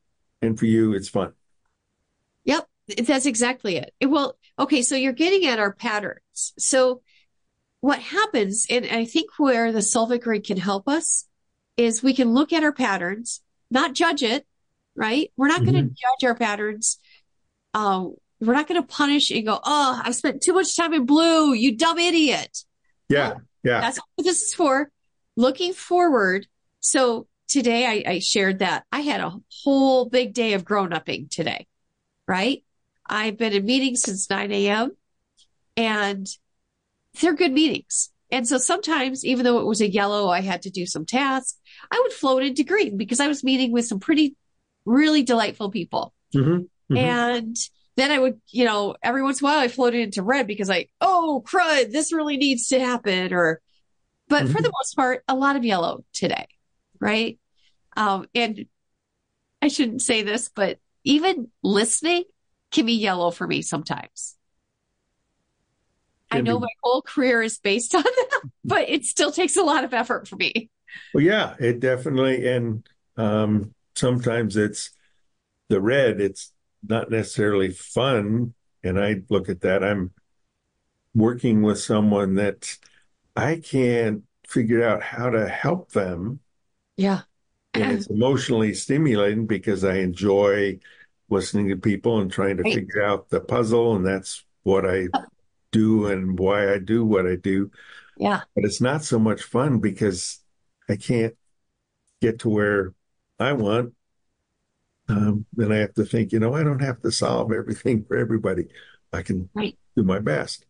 And for you, it's fun. Yep. That's exactly it. Well, okay. So you're getting at our patterns. So what happens, and I think where the Solvic grid can help us, is we can look at our patterns, not judge it, right? We're not going to judge our patterns. We're not going to punish and go, oh, I spent too much time in blue, you dumb idiot. Yeah. That's what this is for. Looking forward. So today I shared that I had a whole big day of grown-upping today, right? I've been in meetings since 9 a.m. and they're good meetings. And so sometimes, even though it was a yellow, I had to do some tasks, I would float into green because I was meeting with some really delightful people. And then I would, every once in a while I floated into red because oh, crud, this really needs to happen. But for the most part, a lot of yellow today, right? And I shouldn't say this, but even listening can be yellow for me sometimes. I know my whole career is based on that, but it still takes a lot of effort for me. Well, yeah, it definitely. And sometimes it's the red, it's not necessarily fun. And I look at that. I'm working with someone that I can't figure out how to help them. Yeah. And it's emotionally stimulating because I enjoy listening to people and trying to figure out the puzzle. And that's what I do and why I do what I do. Yeah. But it's not so much fun because I can't get to where I want. Then I have to think, I don't have to solve everything for everybody. I can do my best.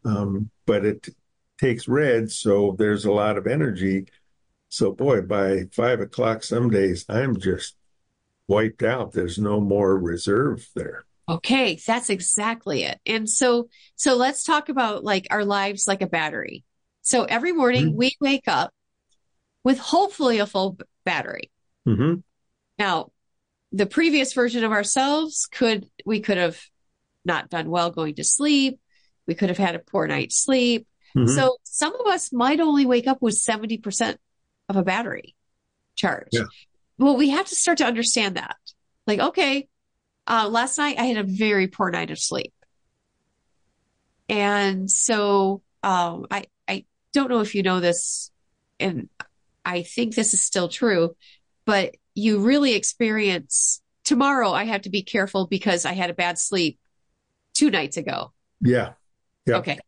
But it takes red, so there's a lot of energy. So boy, by 5 o'clock some days, I'm just wiped out. There's no more reserve there. Okay, that's exactly it. And so let's talk about like our lives like a battery. So every morning we wake up with hopefully a full battery. Now, the previous version of ourselves we could have not done well going to sleep. We could have had a poor night's sleep. So some of us might only wake up with 70% of a battery charge. Yeah. Well, we have to start to understand that. Like, okay, last night I had a very poor night of sleep. And so I don't know if you know this, and I think this is still true, but you really experience tomorrow I have to be careful because I had a bad sleep 2 nights ago. Yeah. Yeah. Okay.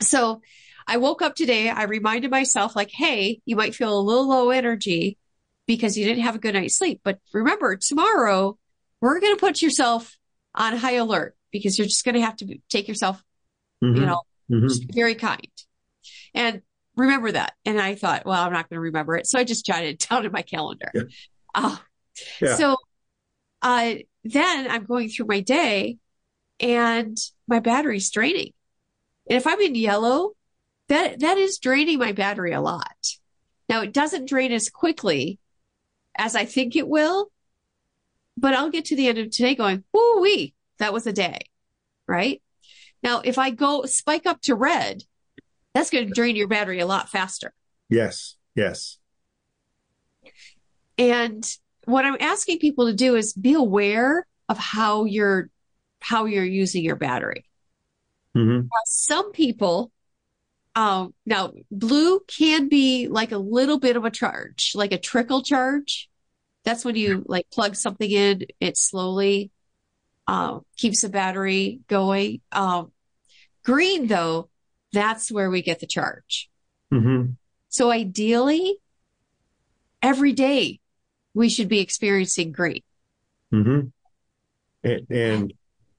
So I woke up today. I reminded myself, like, hey, you might feel a little low energy because you didn't have a good night's sleep. But remember, tomorrow we're going to put yourself on high alert because you're just going to have to take yourself, just very kind. And remember that. And I thought, well, I'm not going to remember it. So I just jotted it down in my calendar. Yeah. So then I'm going through my day and my battery's draining. And if I'm in yellow, that is draining my battery a lot. Now, it doesn't drain as quickly as I think it will, but I'll get to the end of today going, woo-wee, that was a day, right? Now, if I go spike up to red, that's going to drain your battery a lot faster. Yes. Yes. And what I'm asking people to do is be aware of how you're using your battery. Some people, now blue can be like a little bit of a charge, like a trickle charge. That's when you like plug something in, it slowly keeps the battery going. Green, though, that's where we get the charge. So ideally, every day we should be experiencing green. And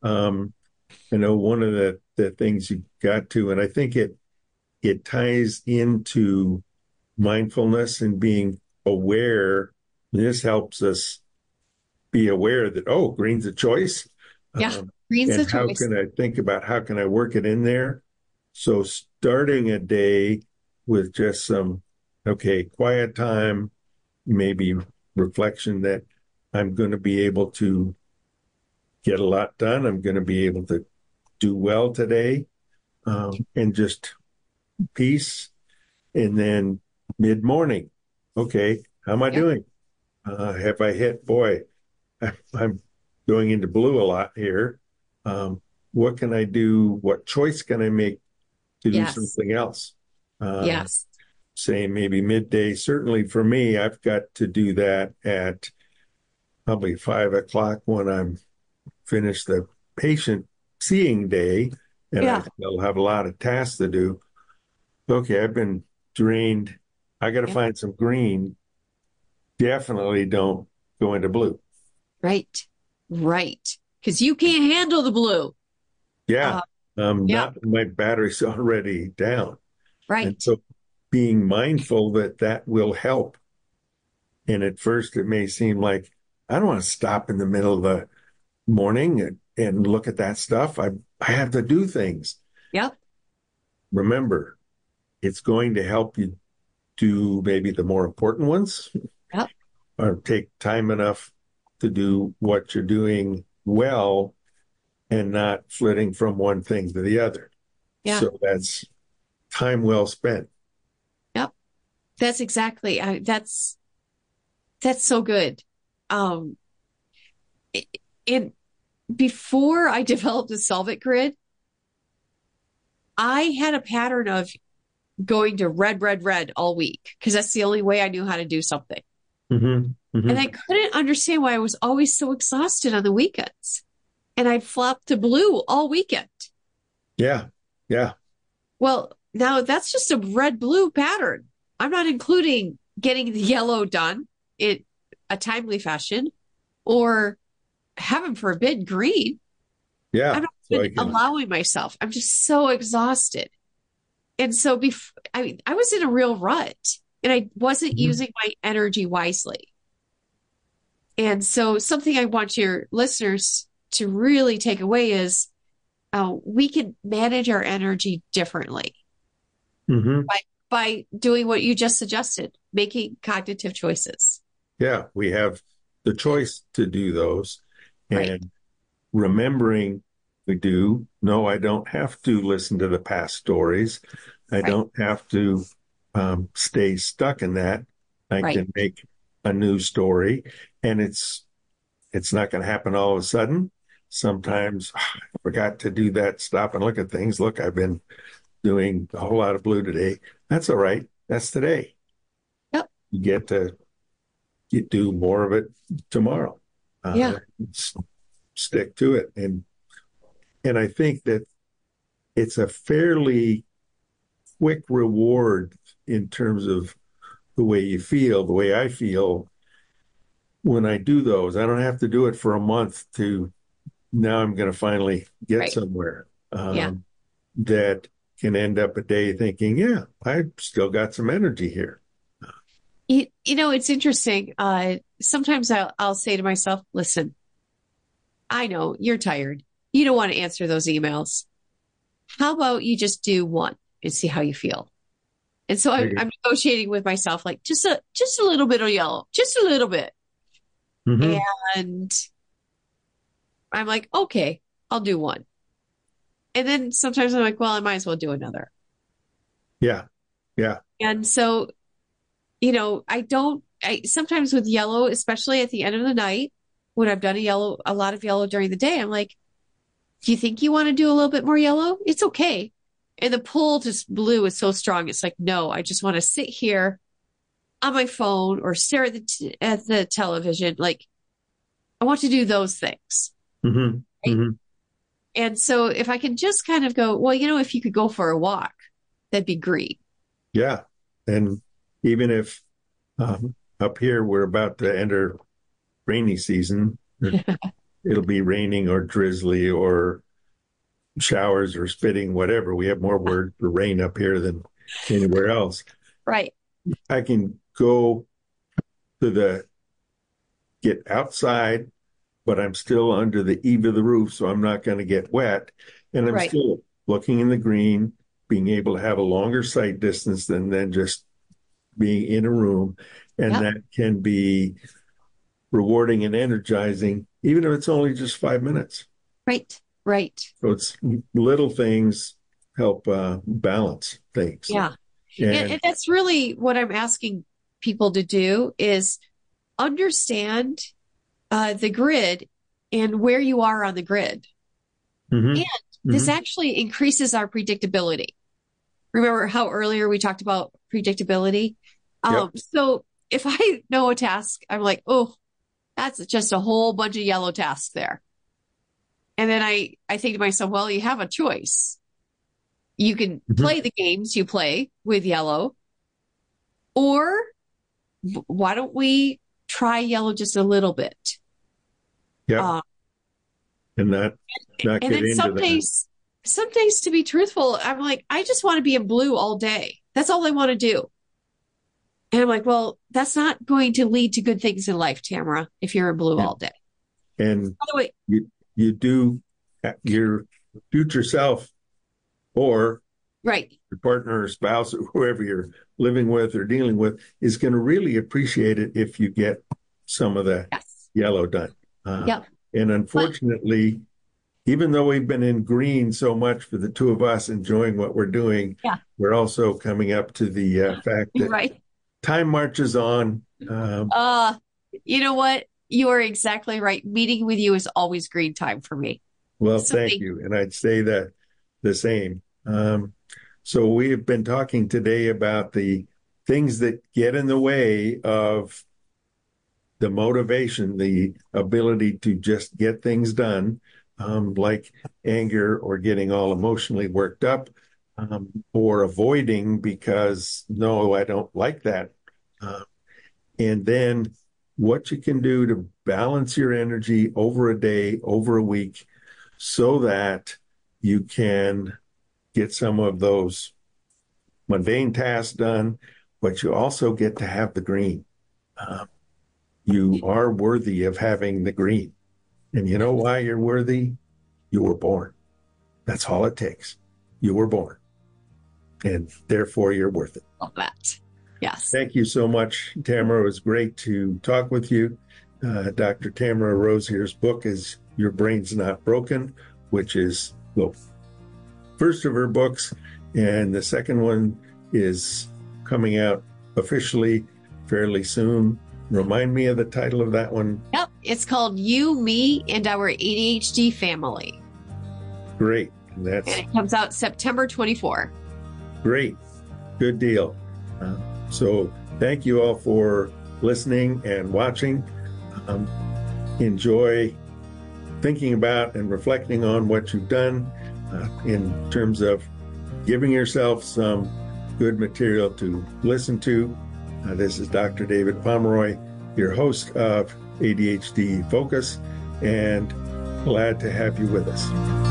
I know one of the things you got to, and I think it ties into mindfulness and being aware. This helps us be aware that, oh, green's a choice. Yeah, green's a choice. How can I think about how can I work it in there? So starting a day with just some, quiet time, maybe reflection that I'm going to be able to get a lot done. I'm going to be able to do well today, and just peace. And then mid-morning, how am I doing? Have I hit, I'm going into blue a lot here. What can I do? What choice can I make to do something else? Say maybe midday. Certainly for me, I've got to do that at probably 5 o'clock when I'm finished the patient seeing day, and I still have a lot of tasks to do. I've been drained. I got to find some green. Definitely don't go into blue. Right. Because you can't handle the blue. Not my battery's already down. Right. And so being mindful that will help. And at first it may seem like I don't want to stop in the middle of the morning and look at that stuff. I have to do things. Yep. Remember, it's going to help you do maybe the more important ones. Yep. Or take time enough to do what you're doing well and not flitting from one thing to the other. Yeah. So that's time well spent. Yep. That's exactly, that's so good. And before I developed the Solvit grid, I had a pattern of going to red all week because that's the only way I knew how to do something. And I couldn't understand why I was always so exhausted on the weekends. And I'd flop to blue all weekend. Yeah. Well, now that's just a red-blue pattern. I'm not including getting the yellow done in a timely fashion or, heaven forbid, green. I'm not even allowing myself. I'm just so exhausted. And so I was in a real rut and I wasn't using my energy wisely. And so something I want your listeners to really take away is we can manage our energy differently by doing what you just suggested, making cognitive choices. Yeah, we have the choice to do those. And remembering we do. No, I don't have to listen to the past stories. I don't have to stay stuck in that. I can make a new story, and it's not going to happen all of a sudden. Sometimes I forgot to do that. Stop and look at things. Look, I've been doing a whole lot of blue today. That's all right. That's today. Yep. You get to do more of it tomorrow. Yeah. Stick to it. And I think that it's a fairly quick reward in terms of the way you feel, the way I feel when I do those. I don't have to do it for a month to now I'm going to finally get somewhere. That can end up a day thinking, yeah, I still got some energy here. You know, it's interesting. Sometimes I'll say to myself, listen, I know you're tired. You don't want to answer those emails. How about you just do one and see how you feel? And so I'm negotiating with myself, like just a little bit of yellow, just a little bit. Mm-hmm. And I'm like, okay, I'll do one. And then sometimes I'm like, well, I might as well do another. Yeah. Yeah. And so, you know, I sometimes with yellow, especially at the end of the night, when I've done a lot of yellow during the day, I'm like, do you think you want to do a little bit more yellow? It's okay. And the pull to blue is so strong. It's like, no, I just want to sit here on my phone or stare at the television. Like, I want to do those things. Mm-hmm. Right? Mm-hmm. And so if I can just kind of go, well, you know, if you could go for a walk, that'd be great. Yeah. And even if up here we're about to enter rainy season, it'll be raining or drizzly or showers or spitting, whatever. We have more word for rain up here than anywhere else. Right. I can go get outside, but I'm still under the eave of the roof, so I'm not going to get wet. And I'm still looking in the green, being able to have a longer sight distance than just being in a room. And that can be rewarding and energizing, even if it's only just 5 minutes. Right, right. So it's little things help balance things. Yeah. And that's really what I'm asking people to do is understand the grid and where you are on the grid. Mm-hmm. And this actually increases our predictability. Remember how earlier we talked about predictability? So if I know a task, I'm like, oh, that's just a whole bunch of yellow tasks there. And then I think to myself, well, you have a choice. You can play the games you play with yellow, or why don't we try yellow just a little bit? Yeah. And not get into some days, to be truthful, I'm like, I just want to be in blue all day. That's all I want to do. And I'm like, well, that's not going to lead to good things in life, Tamara, if you're in blue all day. And by the way, you do your future self or your partner or spouse or whoever you're living with or dealing with is going to really appreciate it if you get some of the yellow done. And unfortunately, even though we've been in green so much for the two of us enjoying what we're doing, we're also coming up to the fact that time marches on. You know what? You are exactly right. Meeting with you is always green time for me. Well, thank you. And I'd say that the same. So we have been talking today about the things that get in the way of the motivation, the ability to just get things done, like anger or getting all emotionally worked up, or avoiding because, no, I don't like that. And then what you can do to balance your energy over a day, over a week, so that you can get some of those mundane tasks done, but you also get to have the green. You are worthy of having the green. And you know why you're worthy? You were born. That's all it takes. You were born. And therefore, you're worth it. Love that. Yes. Thank you so much, Tamara. It was great to talk with you. Dr. Tamara Rozier's book is Your Brain's Not Broken, which is the first of her books. And the second one is coming out officially fairly soon. Remind me of the title of that one. Yep. It's called You, Me, and Our ADHD Family. Great. And it comes out September 24. Great. Good deal. So thank you all for listening and watching. enjoy thinking about and reflecting on what you've done in terms of giving yourself some good material to listen to. This is Dr. David Pomeroy, your host of ADHD Focus, and glad to have you with us.